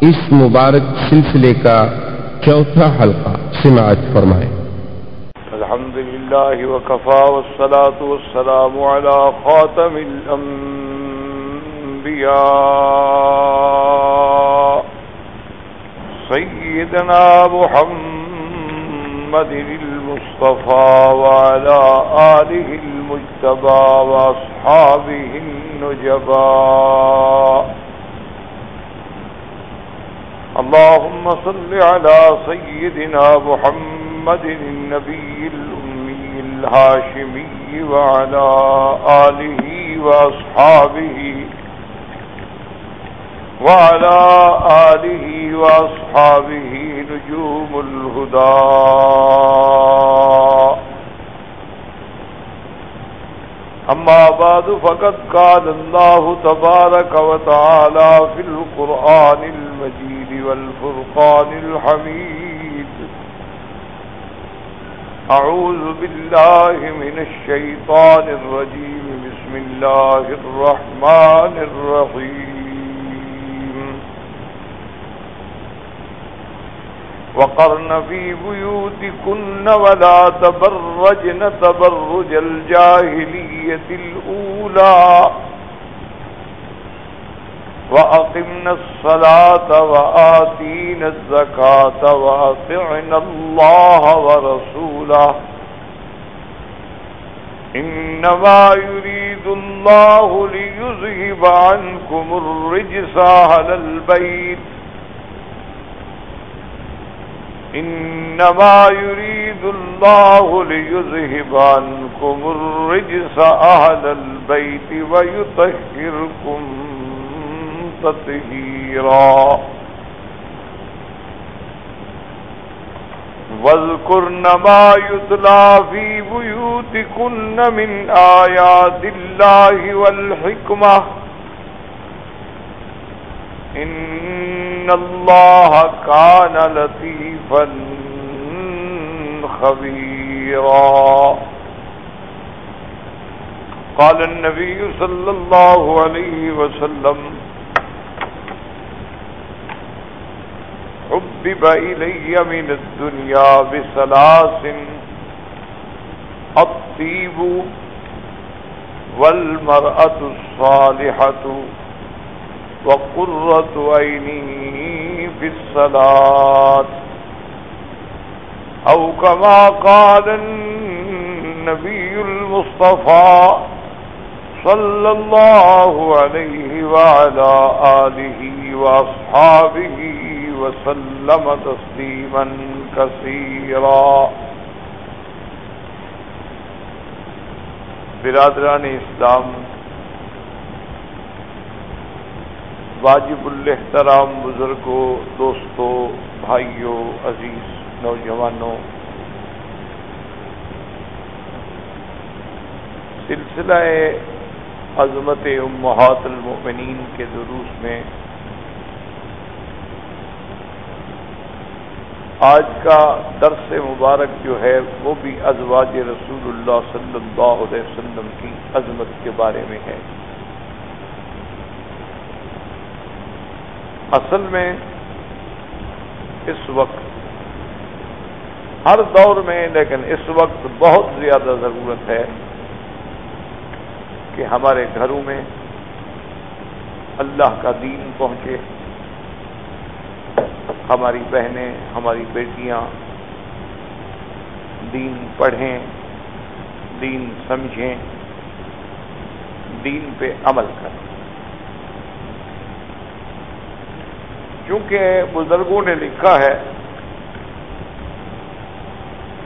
اس مبارک سلسلے کا چوتھا حلقہ سماعت فرمائیں۔ الحمدللہ وکفا والصلاة والسلام علی خاتم الانبیاء سیدنا محمد المصطفى وعلى آلہ المجتبى واصحابہ النجباء اللهم صل على سيدنا محمد النبي الأمي الهاشمي وعلى آله وأصحابه نجوم الهدى أما بعد فقد قال الله تبارك وتعالى في القرآن المجيد والفرقان الحميد أعوذ بالله من الشيطان الرجيم بسم الله الرحمن الرحيم وقرن في بيوتكن ولا تبرجن تبرج الجاهلية الأولى وأقمنا الصلاة وآتينا الزكاة وأطعنا الله ورسوله إنما يريد الله ليذهب عنكم الرجس أهل البيت إنما يريد الله ليذهب عنكم الرجس أهل البيت ويطهركم تطهيرا واذكرن ما يتلى في بيوتكن من آيات الله والحكمة إن الله كان لطيفا خبيرا قال النبي صلى الله عليه وسلم حبب إلي من الدنيا بثلاث الطيب والمرأة الصالحة وقرة عيني في الصلاة أو كما قال النبي المصطفى صلى الله عليه وعلى آله وأصحابه وسلم تسليما كثيرا۔ برادران اسلام، واجب الاحترام بزرگوں، دوستوں، بھائیوں، عزیز نوجوانوں، سلسلہ عظمت امہات المؤمنین کے دروس میں آج کا درس مبارک جو ہے وہ بھی ازواج رسول اللہ صلی اللہ علیہ وسلم کی عظمت کے بارے میں ہے۔ اصل میں اس وقت ہر دور میں، لیکن اس وقت بہت زیادہ ضرورت ہے کہ ہمارے گھروں میں اللہ کا دین پہنچے، ہماری بہنیں، ہماری بیٹیاں دین پڑھیں، دین سمجھیں، دین پہ عمل کریں۔ چونکہ بزرگوں نے لکھا ہے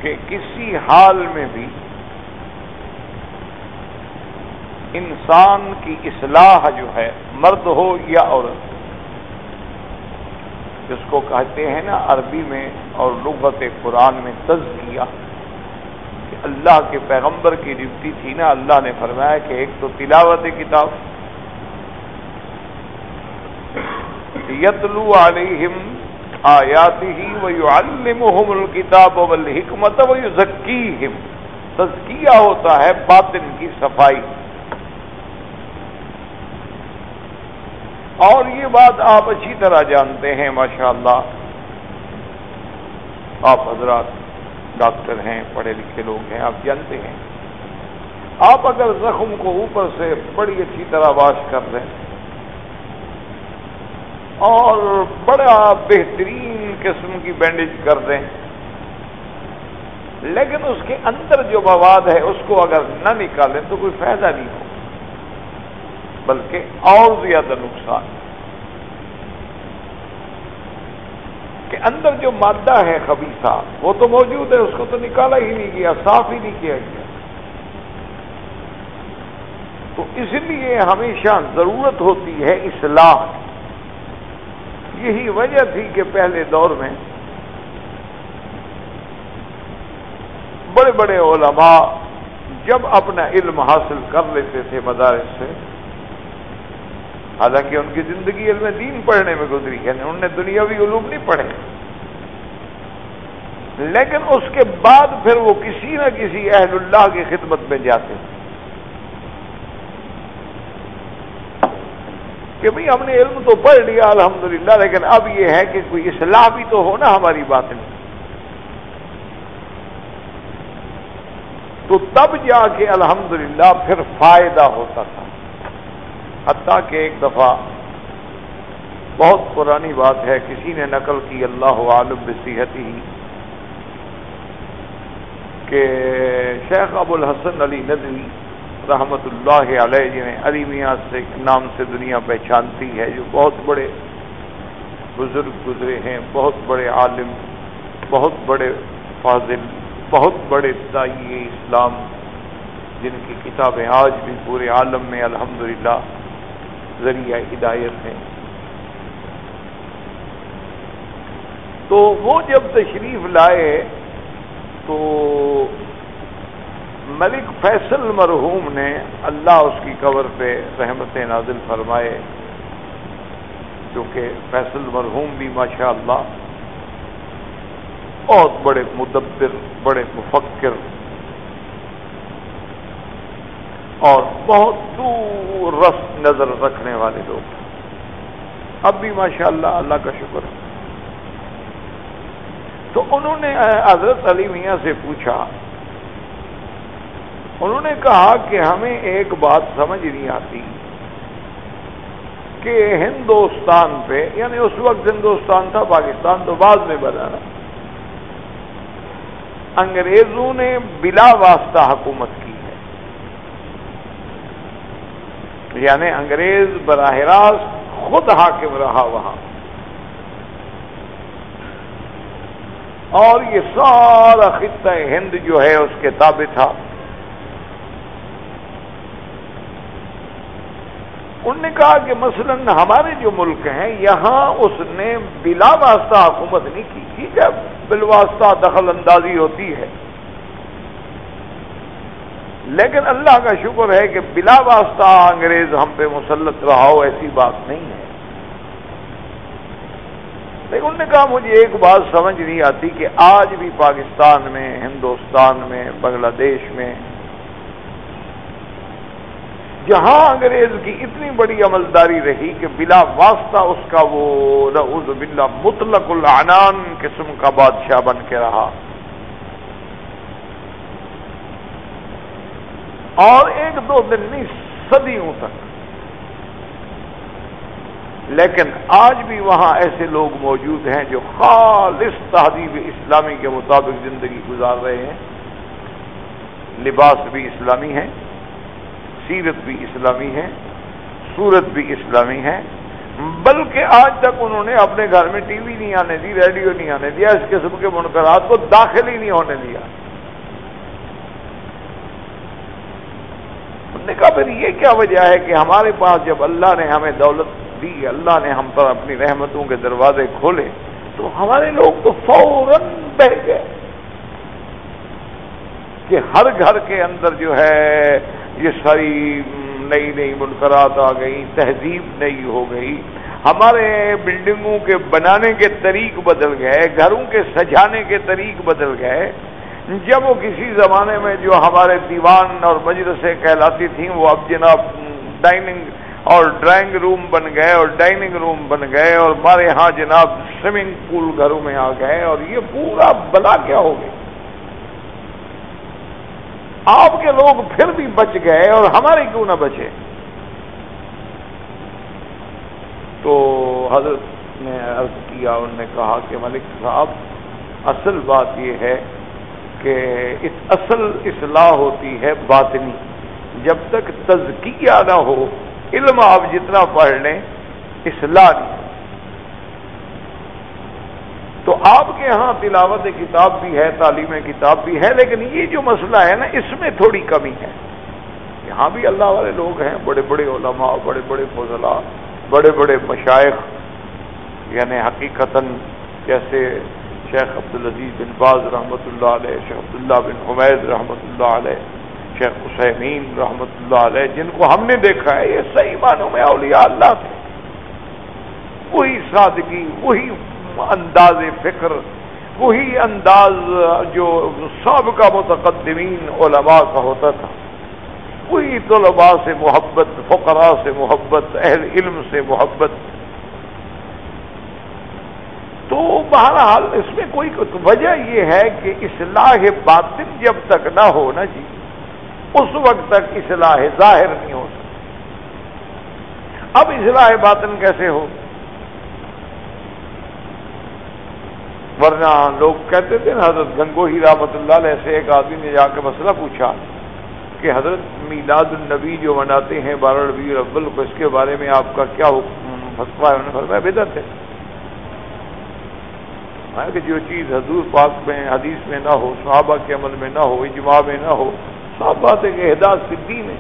کہ کسی حال میں بھی انسان کی اصلاح جو ہے، مرد ہو یا عورت، جس کو کہتے ہیں نا عربی میں اور لغت قرآن میں تزکیہ، کہ اللہ کے پیغمبر کی ڈیوٹی تھی نا، اللہ نے فرمایا کہ ایک تو تلاوت کتاب، یتلو علیہم آیاتہ ویعلمہم الکتاب والحکمت ویزکیہم، تزکیہ ہوتا ہے باطن کی صفائی، اور یہ بات آپ اچھی طرح جانتے ہیں ماشاءاللہ، آپ حضرات ڈاکٹر ہیں، پڑھے لکھے لوگ ہیں، آپ جانتے ہیں آپ اگر زخم کو اوپر سے بڑی اچھی طرح واش کر دیں اور بڑا بہترین قسم کی بینڈیج کر دیں، لیکن اس کے اندر جو مواد ہے اس کو اگر نہ نکالیں تو کوئی فائدہ نہیں ہو، بلکہ اور زیادہ نقصان، کہ اندر جو مادہ ہے خبیثہ وہ تو موجود ہے، اس کو تو نکالا ہی نہیں گیا، صاف ہی نہیں کیا گیا۔ تو اس لیے ہمیشہ ضرورت ہوتی ہے اصلاح۔ یہی وجہ تھی کہ پہلے دور میں بڑے بڑے علماء جب اپنا علم حاصل کر لیتے تھے مدارس سے، حالانکہ ان کی زندگی علم دین پڑھنے میں گزری، یعنی انہوں نے دنیاوی علوم نہیں پڑھے، لیکن اس کے بعد پھر وہ کسی نہ کسی اہل اللہ کی خدمت میں جاتے ہیں کہ بھئی ہم نے علم تو پڑھ لیا الحمدللہ، لیکن اب یہ ہے کہ کوئی اصلاح بھی تو ہو نا ہماری بات میں۔ تو تب جا کے الحمدللہ پھر فائدہ ہوتا تھا، حتیٰ کہ ایک دفعہ بہت پرانی بات ہے، کسی نے نقل کی اللہ عالم بصحتہ کہ شیخ ابو الحسن علی ندوی رحمت اللہ علیہ، جنہیں علی میاں سے نام سے دنیا پہچانتی ہے، جو بہت بڑے بزرگ گزرے ہیں، بہت بڑے عالم، بہت بڑے فاضل، بہت بڑے داعی اسلام، جن کی کتابیں آج بھی پورے عالم میں الحمدللہ ذریعہ ہدایت ہیں۔ تو وہ جب تشریف لائے تو ملک فیصل مرحوم نے، اللہ اس کی قبر پہ رحمتیں نازل فرمائے، کیونکہ فیصل مرحوم بھی ماشاءاللہ بہت بڑے مدبر، بڑے مفکر اور بہت دور رس نظر رکھنے والے لوگ، اب بھی ماشاءاللہ اللہ کا شکر ہے۔ تو انہوں نے حضرت علی میاں سے پوچھا، انہوں نے کہا کہ ہمیں ایک بات سمجھ نہیں آتی کہ ہندوستان پہ، یعنی اس وقت ہندوستان تھا، پاکستان تو بعد میں بنا نا، انگریزوں نے بلا واسطہ حکومت کی ہے، یعنی انگریز براہ راست خود حاکم رہا وہاں، اور یہ سارا خطہ ہند جو ہے اس کے تابع تھا۔ انہوں نے کہا کہ مثلا ہمارے جو ملک ہیں یہاں اس نے بلا واسطہ حکومت نہیں کی، ٹھیک ہے بالواسطہ دخل اندازی ہوتی ہے، لیکن اللہ کا شکر ہے کہ بلا واسطہ انگریز ہم پہ مسلط رہا ہو، ایسی بات نہیں ہے۔ لیکن انہوں نے کہا مجھے ایک بات سمجھ نہیں آتی کہ آج بھی پاکستان میں، ہندوستان میں، بنگلہ دیش میں، جہاں انگریز کی اتنی بڑی عملداری رہی کہ بلا واسطہ اس کا وہ نعوذ باللہ مطلق العنان قسم کا بادشاہ بن کے رہا، اور ایک دو دن نہیں صدیوں تک، لیکن آج بھی وہاں ایسے لوگ موجود ہیں جو خالص تہذیب اسلامی کے مطابق زندگی گزار رہے ہیں، لباس بھی اسلامی ہے، سیرت بھی اسلامی ہے، صورت بھی اسلامی ہے، بلکہ آج تک انہوں نے اپنے گھر میں ٹی وی نہیں آنے دی، ریڈیو نہیں آنے دیا، اس قسم کے منکرات کو داخل ہی نہیں ہونے دیا۔ انہوں نے کہا پھر یہ کیا وجہ ہے کہ ہمارے پاس جب اللہ نے ہمیں دولت دی، اللہ نے ہم پر اپنی رحمتوں کے دروازے کھولے، تو ہمارے لوگ تو فوراً بہ گئے کہ ہر گھر کے اندر جو ہے یہ ساری نئی نئی منکرات آ گئی، تہذیب نئی ہو گئی، ہمارے بلڈنگوں کے بنانے کے طریق بدل گئے، گھروں کے سجانے کے طریق بدل گئے۔ جب وہ کسی زمانے میں جو ہمارے دیوان اور مجلسیں کہلاتی تھیں، وہ اب جناب ڈائننگ اور ڈرائنگ روم بن گئے اور ڈائننگ روم بن گئے اور ہمارے ہاں جناب سوئمنگ پول گھروں میں آ گئے اور یہ پورا بلا کیا ہو گیا. آپ کے لوگ پھر بھی بچ گئے اور ہمارے کیوں نہ بچے؟ تو حضرت نے عرض کیا، انہوں نے کہا کہ ملک صاحب اصل بات یہ ہے کہ اصل اصلاح ہوتی ہے باطنی. جب تک تزکیہ نہ ہو، علم آپ جتنا پڑھ لیں اصلاح نہیں. تو آپ کے ہاں تلاوت کتاب بھی ہے، تعلیم کتاب بھی ہے، لیکن یہ جو مسئلہ ہے نا اس میں تھوڑی کمی ہے. یہاں بھی اللہ والے لوگ ہیں، بڑے بڑے علماء، بڑے بڑے فضلاء، بڑے بڑے مشائخ، یعنی حقیقتاً جیسے شیخ عبدالعزیز بن باز رحمۃ اللہ علیہ، شیخ عبداللہ بن حمید رحمۃ اللہ علیہ، شیخ حسینین رحمۃ اللہ علیہ، جن کو ہم نے دیکھا ہے یہ صحیح معنوں میں اولیاء اللہ تھے. وہی سادگی، وہی انداز فکر، وہی انداز جو سابقہ متقدمین علماء کا ہوتا تھا، وہی طلباء سے محبت، فقراء سے محبت، اہل علم سے محبت. تو بہرحال اس میں کوئی وجہ یہ ہے کہ اصلاح باطن جب تک نہ ہو نا جی، اس وقت تک اصلاح ظاہر نہیں ہو سکتی. اب اصلاح باطن کیسے ہو؟ ورنہ لوگ کہتے تھے نا، حضرت گنگوہی رحمۃ اللہ علیہ سے ایک آدمی نے جا کے مسئلہ پوچھا کہ حضرت میلاد النبی جو مناتے ہیں 12 ربیع الاول کو، اس کے بارے میں آپ کا کیا فتویٰ ہے؟ انہوں نے فرمایا بدعت ہے. کہ جو چیز حضور پاک میں حدیث میں نہ ہو، صحابہ کے عمل میں نہ ہو، اجماع میں نہ ہو، صاف بات ہے کہ احداث فی الدین ہے،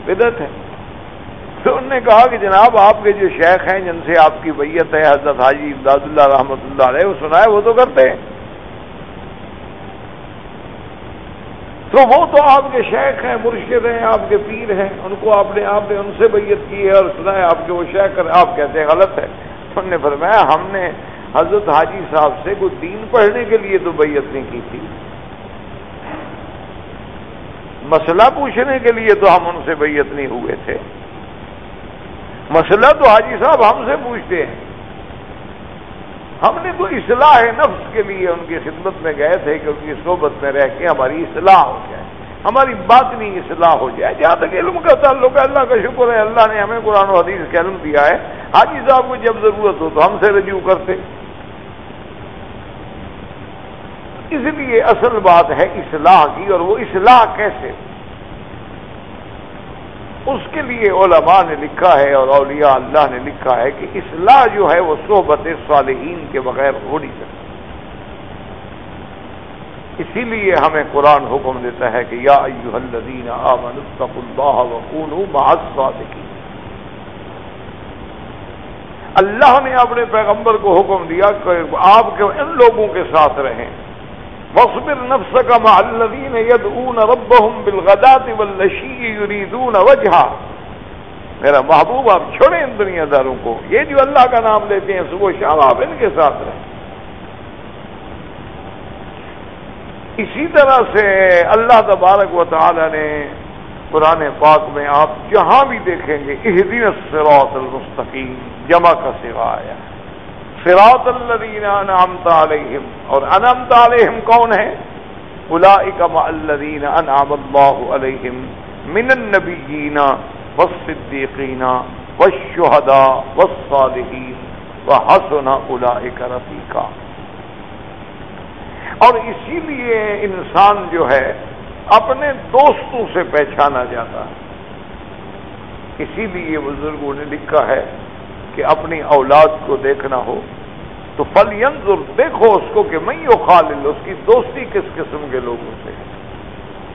بدعت ہے. تو انہوں نے کہا کہ جناب آپ کے جو شیخ ہیں جن سے آپ کی بیعت ہے، حضرت حاجی امداد اللہ رحمۃ اللہ علیہ، وہ سنا ہے وہ تو کرتے ہیں. تو وہ تو آپ کے شیخ ہیں، مرشد ہیں، آپ کے پیر ہیں، ان کو آپ نے ان سے بیعت کی ہے اور سنا ہے آپ کے وہ شیخ، آپ کہتے ہیں غلط ہے. انہوں نے فرمایا ہم نے حضرت حاجی صاحب سے کوئی دین پڑھنے کے لیے تو بیعت نہیں کی تھی، مسئلہ پوچھنے کے لیے تو ہم ان سے بیعت نہیں ہوئے تھے. مسئلہ تو حاجی صاحب ہم سے پوچھتے ہیں، ہم نے تو اصلاح نفس کے لیے ان کی خدمت میں گئے تھے کہ ان کی صحبت میں رہ کے ہماری اصلاح ہو جائے، ہماری باطنی اصلاح ہو جائے. جہاں تک علم کا تعلق ہے، اللہ کا شکر ہے، اللہ نے ہمیں قرآن و حدیث کا علم دیا ہے. حاجی صاحب کو جب ضرورت ہو تو ہم سے رجوع کرتے. اس لیے اصل بات ہے اصلاح کی، اور وہ اصلاح کیسے؟ اس کے لیے علماء نے لکھا ہے اور اولیاء اللہ نے لکھا ہے کہ اصلاح جو ہے وہ صحبت صالحین کے بغیر ہو نہیں سکتی. اسی لیے ہمیں قرآن حکم دیتا ہے کہ یا ایھا الذین آمنوا اتقوا اللہ وکونوا مع الصادقین. اللہ نے اپنے پیغمبر کو حکم دیا کہ آپ کے ان لوگوں کے ساتھ رہیں. واصبر نفسك مع الذين يدعون ربهم بالغداة والعشي يريدون وجهه. میرا محبوب آپ چھوڑیں ان دنیا داروں کو، یہ جو اللہ کا نام لیتے ہیں صبح شام، آپ ان کے ساتھ رہیں. اسی طرح سے اللہ تبارک و تعالی نے قرآن پاک میں آپ جہاں بھی دیکھیں گے اہدنا الصراط المستقیم جمع کا صیغہ آیا ہے. صراط الذین انعمت علیہم، اور انعمت علیہم کون ہے؟ اولئک مع الذین انعم اللہ علیہم من النبیین والصدیقین والشہداء والصالحین وحسن اولئک رفیقا. اور اسی لیے انسان جو ہے اپنے دوستوں سے پہچانا جاتا ہے. اسی لیے بزرگوں نے لکھا ہے کہ اپنی اولاد کو دیکھنا ہو تو فَلْيَنْظُرْ، دیکھو اس کو کہ من یخالل، اس کی دوستی کس قسم کے لوگوں سے ہے،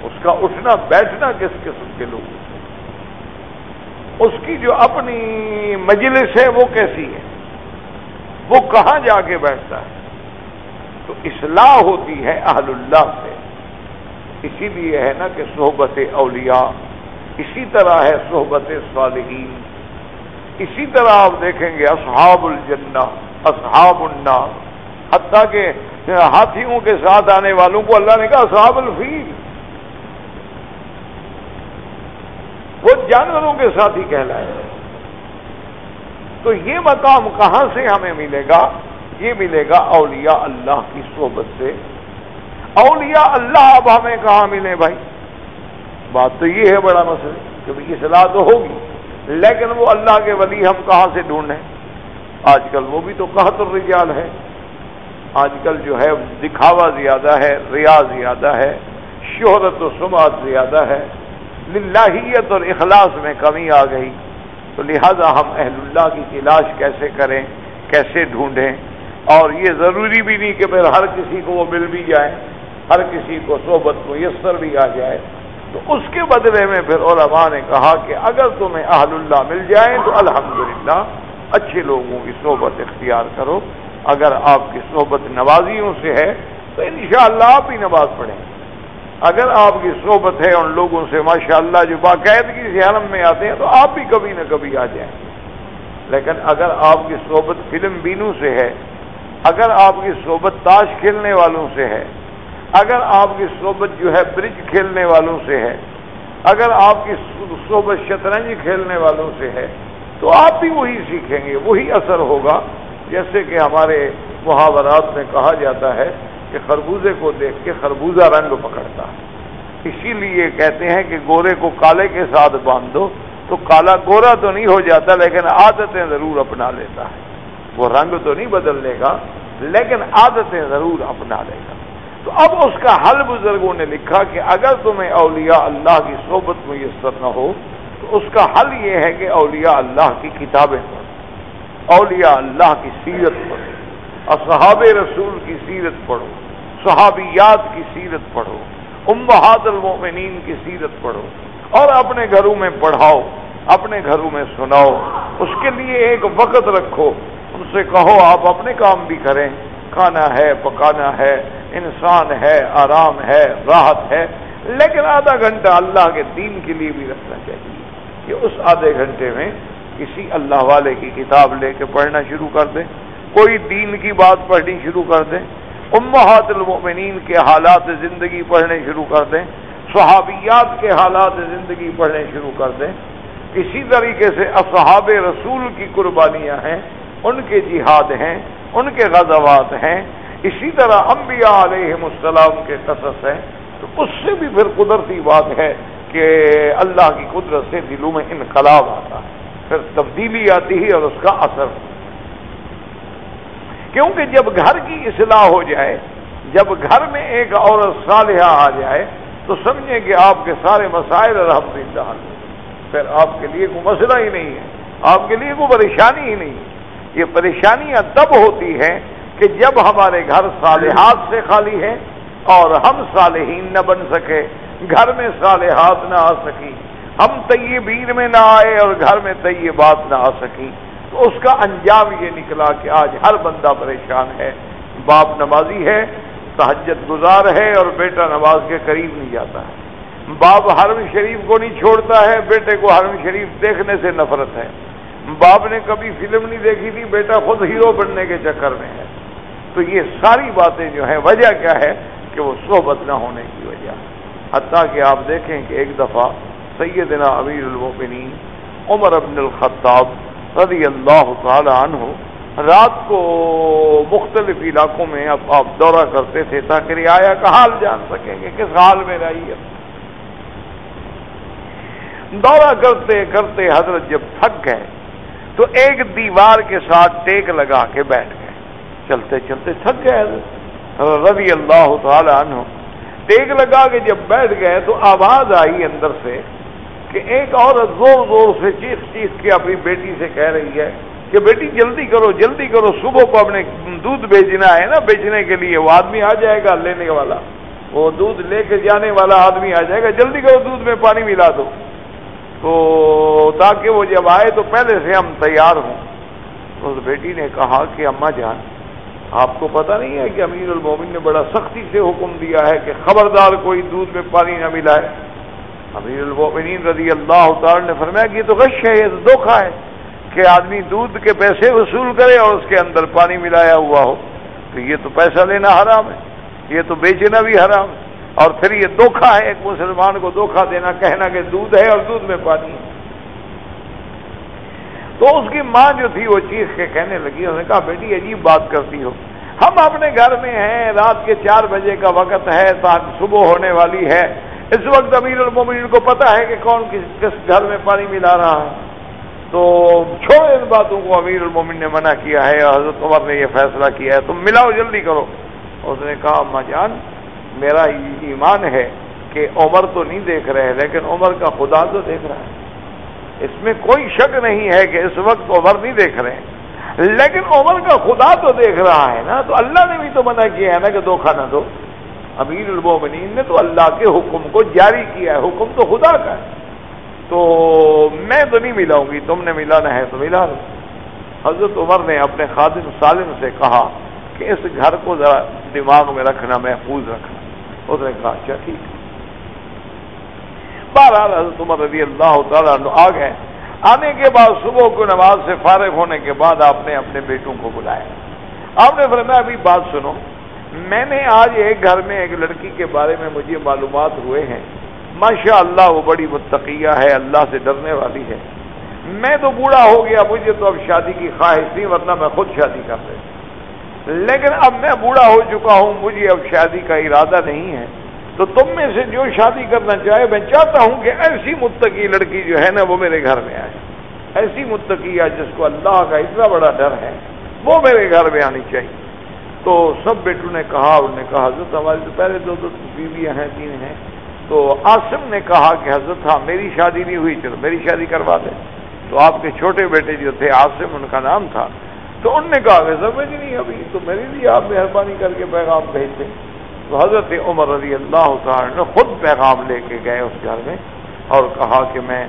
اس کا اٹھنا بیٹھنا کس قسم کے لوگوں سے، اس کی جو اپنی مجلس ہے وہ کیسی ہے، وہ کہاں جا کے بیٹھتا ہے. تو اصلاح ہوتی ہے اہل اللہ سے. اسی لیے ہے نا کہ صحبت اولیاء، اسی طرح ہے صحبت صالحین. اسی طرح آپ دیکھیں گے اصحاب الجنہ، اصحاب النار، حتیٰ کہ ہاتھیوں کے ساتھ آنے والوں کو اللہ نے کہا اصحاب الفیل. وہ جانوروں کے ساتھ ہی کہلائے گا۔ تو یہ مقام کہاں سے ہمیں ملے گا؟ یہ ملے گا اولیاء اللہ کی صحبت سے۔ اولیاء اللہ اب ہمیں کہاں ملے بھائی؟ بات تو یہ ہے بڑا مسئلہ، کہ اصلاح تو ہوگی، لیکن وہ اللہ کے ولی ہم کہاں سے ڈھونڈیں؟ آج کل وہ بھی تو قحط الرجال ہے، آج کل جو ہے دکھاوا زیادہ ہے، ریا زیادہ ہے، شہرت و سمعت زیادہ ہے، للہیت اور اخلاص میں کمی آ گئی۔ تو لہذا ہم اہل اللہ کی تلاش کیسے کریں، کیسے ڈھونڈیں؟ اور یہ ضروری بھی نہیں کہ پھر ہر کسی کو وہ مل بھی جائے، ہر کسی کو صحبت میسر بھی آ جائے۔ تو اس کے بدلے میں پھر علماء نے کہا کہ اگر تمہیں اہل اللہ مل جائیں تو الحمدللہ اچھے لوگوں کی صحبت اختیار کرو۔ اگر آپ کی صحبت نوازیوں سے ہے تو انشاءاللہ آپ بھی نماز پڑھیں۔ اگر آپ کی صحبت ہے ان لوگوں سے ماشاءاللہ جو باقاعدگی سے حرم میں آتے ہیں تو آپ بھی کبھی نہ کبھی آ جائیں۔ لیکن اگر آپ کی صحبت فلم بینوں سے ہے، اگر آپ کی صحبت تاش کھیلنے والوں سے ہے، اگر آپ کی صحبت جو ہے برج کھیلنے والوں سے ہے، اگر آپ کی صحبت شطرنج کھیلنے والوں سے ہے، تو آپ بھی وہی سیکھیں گے، وہی اثر ہوگا۔ جیسے کہ ہمارے محاورات میں کہا جاتا ہے کہ خربوزے کو دیکھ کے خربوزہ رنگ پکڑتا ہے، اسی لیے کہتے ہیں کہ گورے کو کالے کے ساتھ باندھ دو تو کالا گورا تو نہیں ہو جاتا لیکن عادتیں ضرور اپنا لیتا ہے۔ وہ رنگ تو نہیں بدل لے گا لیکن عادتیں ضرور اپنا لے گا۔ تو اب اس کا حل بزرگوں نے لکھا کہ اگر تمہیں اولیاء اللہ کی صحبت میسر نہ ہو تو اس کا حل یہ ہے کہ اولیاء اللہ کی کتابیں پڑھو، اولیاء اللہ کی سیرت پڑھو، اصحاب رسول کی سیرت پڑھو، صحابیات کی سیرت پڑھو، امہات المؤمنین کی سیرت پڑھو، اور اپنے گھروں میں پڑھاؤ، اپنے گھروں میں سناؤ۔ اس کے لیے ایک وقت رکھو، ان سے کہو آپ اپنے کام بھی کریں، کھانا ہے، پکانا ہے، انسان ہے، آرام ہے، راحت ہے، لیکن آدھا گھنٹہ اللہ کے دین کے لیے بھی رکھنا چاہیے کہ اس آدھے گھنٹے میں کسی اللہ والے کی کتاب لے کے پڑھنا شروع کر دیں، کوئی دین کی بات پڑھنی شروع کر دیں، امہات المؤمنین کے حالات زندگی پڑھنے شروع کر دیں، صحابیات کے حالات زندگی پڑھنے شروع کر دیں۔ اسی طریقے سے اصحاب رسول کی قربانیاں ہیں، ان کے جہاد ہیں، ان کے غزوات ہیں، اسی طرح انبیاء علیہم السلام کے قصص ہیں۔ تو اس سے بھی پھر قدرتی بات ہے کہ اللہ کی قدرت سے دلوں میں انقلاب آتا ہے، پھر تبدیلی آتی ہے اور اس کا اثر، کیونکہ جب گھر کی اصلاح ہو جائے، جب گھر میں ایک عورت صالحہ آ جائے تو سمجھیں کہ آپ کے سارے مسائل الحمدللہ حل، پھر آپ کے لیے کوئی مسئلہ ہی نہیں ہے، آپ کے لیے کوئی پریشانی ہی نہیں ہے۔ یہ پریشانیاں تب ہوتی ہیں کہ جب ہمارے گھر صالحات سے خالی ہیں اور ہم صالحین نہ بن سکے، گھر میں صالحات نہ آ سکی، ہم طیبین میں نہ آئے اور گھر میں طیبات نہ آ سکی، تو اس کا انجام یہ نکلا کہ آج ہر بندہ پریشان ہے۔ باپ نمازی ہے، تہجد گزار ہے اور بیٹا نماز کے قریب نہیں جاتا ہے، باپ حرم شریف کو نہیں چھوڑتا ہے، بیٹے کو حرم شریف دیکھنے سے نفرت ہے، باپ نے کبھی فلم نہیں دیکھی تھی، بیٹا خود ہیرو بننے کے چکر میں ہے۔ تو یہ ساری باتیں جو ہیں وجہ کیا ہے کہ وہ صحبت نہ ہونے کی وجہ، حتیٰ کہ آپ دیکھیں کہ ایک دفعہ سیدنا امیر المؤمنین عمر بن الخطاب رضی اللہ تعالی عنہ رات کو مختلف علاقوں میں اب آپ دورہ کرتے تھے تاکہ رعایا کا حال جان سکیں کہ کس حال میں رہی ہے۔ دورہ کرتے کرتے حضرت جب تھک گئے تو ایک دیوار کے ساتھ ٹیک لگا کے بیٹھ گئے، چلتے چلتے تھک گئے حضرت رضی اللہ تعالی عنہ، ٹیک لگا کے جب بیٹھ گئے تو آواز آئی اندر سے کہ ایک عورت زور زور سے چیخ چیخ کے اپنی بیٹی سے کہہ رہی ہے کہ بیٹی جلدی کرو جلدی کرو، صبح کو اپنے دودھ بیچنا ہے نا، بیچنے کے لیے وہ آدمی آ جائے گا لینے والا، وہ دودھ لے کے جانے والا آدمی آ جائے گا، جلدی کرو دودھ میں پانی ملا دو تو تاکہ وہ جب آئے تو پہلے سے ہم تیار ہوں۔ اس بیٹی نے کہا کہ اماں جان آپ کو پتہ نہیں ہے کہ امیر المومن نے بڑا سختی سے حکم دیا ہے کہ خبردار کوئی دودھ میں پانی نہ ملائے۔ امیر المومنین رضی اللہ تعالی نے فرمایا کہ یہ تو غش ہے، یہ تو دھوکہ ہے کہ آدمی دودھ کے پیسے وصول کرے اور اس کے اندر پانی ملایا ہوا ہو، تو یہ تو پیسہ لینا حرام ہے، یہ تو بیچنا بھی حرام ہے۔ اور پھر یہ دھوکہ ہے ایک مسلمان کو دھوکہ دینا، کہنا کہ دودھ ہے اور دودھ میں پانی ہے۔ تو اس کی ماں جو تھی وہ چیخ کے کہنے لگی، اس نے کہا بیٹی عجیب بات کرتی ہو، ہم اپنے گھر میں ہیں، رات کے 4 بجے کا وقت ہے، صبح ہونے والی ہے، اس وقت امیر المومنین کو پتا ہے کہ کون کس گھر میں پانی ملا رہا ہے، تو چھوڑ ان باتوں کو، امیر المومنین نے منع کیا ہے، حضرت عمر نے یہ فیصلہ کیا ہے، تم ملاؤ جلدی کرو۔ اس نے کہا اماں جان میرا ایمان ہے کہ عمر تو نہیں دیکھ رہے، لیکن عمر کا خدا تو دیکھ رہا ہے، اس میں کوئی شک نہیں ہے کہ اس وقت عمر نہیں دیکھ رہے ہیں، لیکن عمر کا خدا تو دیکھ رہا ہے نا، تو اللہ نے بھی تو منع کیا ہے نا کہ دھوکہ نہ دو، امیر المومنین نے تو اللہ کے حکم کو جاری کیا ہے، حکم تو خدا کا ہے، تو میں تو نہیں ملاؤں گی، تم نے ملانا ہے تو ملا لو۔ حضرت عمر نے اپنے خادم سالم سے کہا کہ اس گھر کو ذرا دماغ میں رکھنا، محفوظ رکھنا۔ اس نے کہا اچھا ٹھیک ہے۔ بہرحال حضرت عمر رضی اللہ تعالیٰ عنہ آ گئے، آنے کے بعد صبح کو نماز سے فارغ ہونے کے بعد آپ نے اپنے بیٹوں کو بلایا، آپ نے فرمایا ابھی بات سنو، میں نے آج ایک گھر میں ایک لڑکی کے بارے میں مجھے معلومات ہوئے ہیں، ماشاء اللہ وہ بڑی متقیہ ہے، اللہ سے ڈرنے والی ہے، میں تو بوڑھا ہو گیا، مجھے تو اب شادی کی خواہش نہیں، ورنہ میں خود شادی کر لیتا، لیکن اب میں بوڑھا ہو چکا ہوں، مجھے اب شادی کا ارادہ نہیں ہے، تو تم میں سے جو شادی کرنا چاہے، میں چاہتا ہوں کہ ایسی متقی لڑکی جو ہے نا وہ میرے گھر میں آئے، ایسی متقیہ جس کو اللہ کا اتنا بڑا ڈر ہے وہ میرے گھر میں آنی چاہیے۔ تو سب بیٹوں نے کہا، انہوں نے کہا حضرت ہماری تو پہلے 2 بیویاں ہیں، 3 ہیں۔ تو عاصم نے کہا کہ حضرت ہاں میری شادی نہیں ہوئی، چلو میری شادی کروا دیں۔ تو آپ کے چھوٹے بیٹے جو تھے عاصم ان کا نام تھا، تو انہوں نے کہا کہ سمجھ نہیں ابھی تو میرے لیے آپ مہربانی کر کے پیغام بھیج دیں۔ تو حضرت عمر رضی اللہ تعالیٰ نے خود پیغام لے کے گئے اس گھر میں اور کہا کہ میں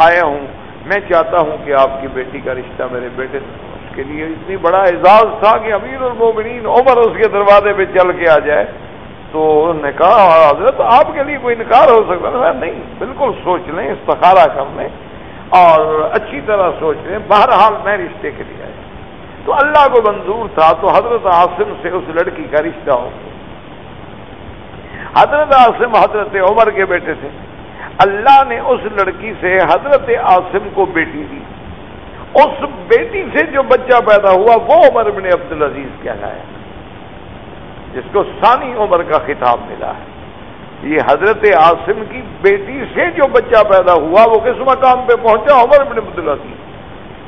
آیا ہوں، میں چاہتا ہوں کہ آپ کی بیٹی کا رشتہ میرے بیٹے سے، اس کے لیے اتنی بڑا اعزاز تھا کہ امیر المومنین عمر اس کے دروازے پہ چل کے آ جائے۔ تو انہوں نے کہا حضرت آپ کے لیے کوئی انکار ہو سکتا ہے؟ نہیں، بالکل سوچ لیں، استخارہ کر لیں اور اچھی طرح سوچ لیں، بہرحال میں رشتے کے لیے آیا۔ تو اللہ کو منظور تھا، تو حضرت عاصم سے اس لڑکی کا رشتہ ہو گیا۔ حضرت عاصم حضرت عمر کے بیٹے تھے، اللہ نے اس لڑکی سے حضرت عاصم کو بیٹی دی، اس بیٹی سے جو بچہ پیدا ہوا وہ عمر بن عبدالعزیز کہلایا، جس کو ثانی عمر کا خطاب ملا ہے۔ یہ حضرت عاصم کی بیٹی سے جو بچہ پیدا ہوا وہ کس مقام پہ پہنچا؟ عمر بن عبدالعزیز،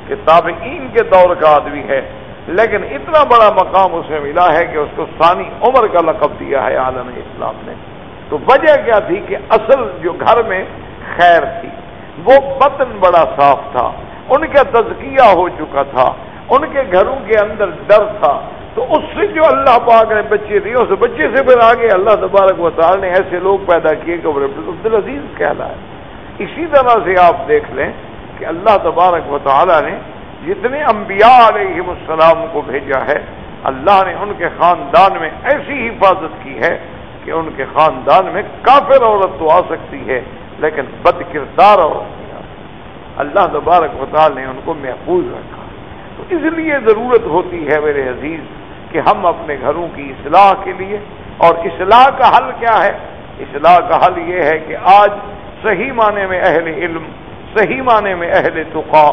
کہ تابعین کے دور کا آدمی ہے، لیکن اتنا بڑا مقام اسے ملا ہے کہ اس کو ثانی عمر کا لقب دیا ہے عالم اسلام نے۔ تو وجہ کیا تھی کہ اصل جو گھر میں خیر تھی، وہ بطن بڑا صاف تھا، ان کا تزکیہ ہو چکا تھا، ان کے گھروں کے اندر ڈر تھا، تو اس سے جو اللہ پاک نے بچے دیے، اس بچے سے پھر آگے اللہ تبارک و تعالی نے ایسے لوگ پیدا کیے کہ عمر بن عبدالعزیز کہلائے۔ اسی طرح سے آپ دیکھ لیں کہ اللہ تبارک و تعالی نے جتنے انبیاء علیہم السلام کو بھیجا ہے، اللہ نے ان کے خاندان میں ایسی حفاظت کی ہے کہ ان کے خاندان میں کافر عورت تو آ سکتی ہے لیکن بد کردار عورت نہیں آ سکتی۔ اللہ تبارک و تعالی نے ان کو محفوظ رکھا۔ تو اس لیے ضرورت ہوتی ہے میرے عزیز کہ ہم اپنے گھروں کی اصلاح کے لیے، اور اصلاح کا حل کیا ہے؟ اصلاح کا حل یہ ہے کہ آج صحیح معنی میں اہل علم، صحیح معنی میں اہل تقیٰ،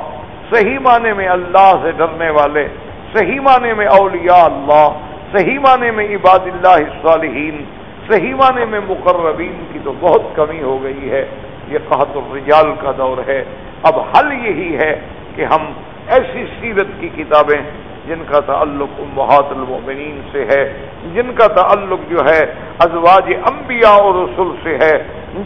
صحیح معنی میں اللہ سے ڈرنے والے، صحیح معنی میں اولیاء اللہ، صحیح معنی میں عباد اللہ الصالحین، صحیح معنی میں مقربین کی تو بہت کمی ہو گئی ہے۔ یہ قحط الرجال کا دور ہے۔ اب حل یہی ہے کہ ہم ایسی سیرت کی کتابیں جن کا تعلق امہات المؤمنین سے ہے، جن کا تعلق جو ہے ازواج انبیاء اور رسول سے ہے،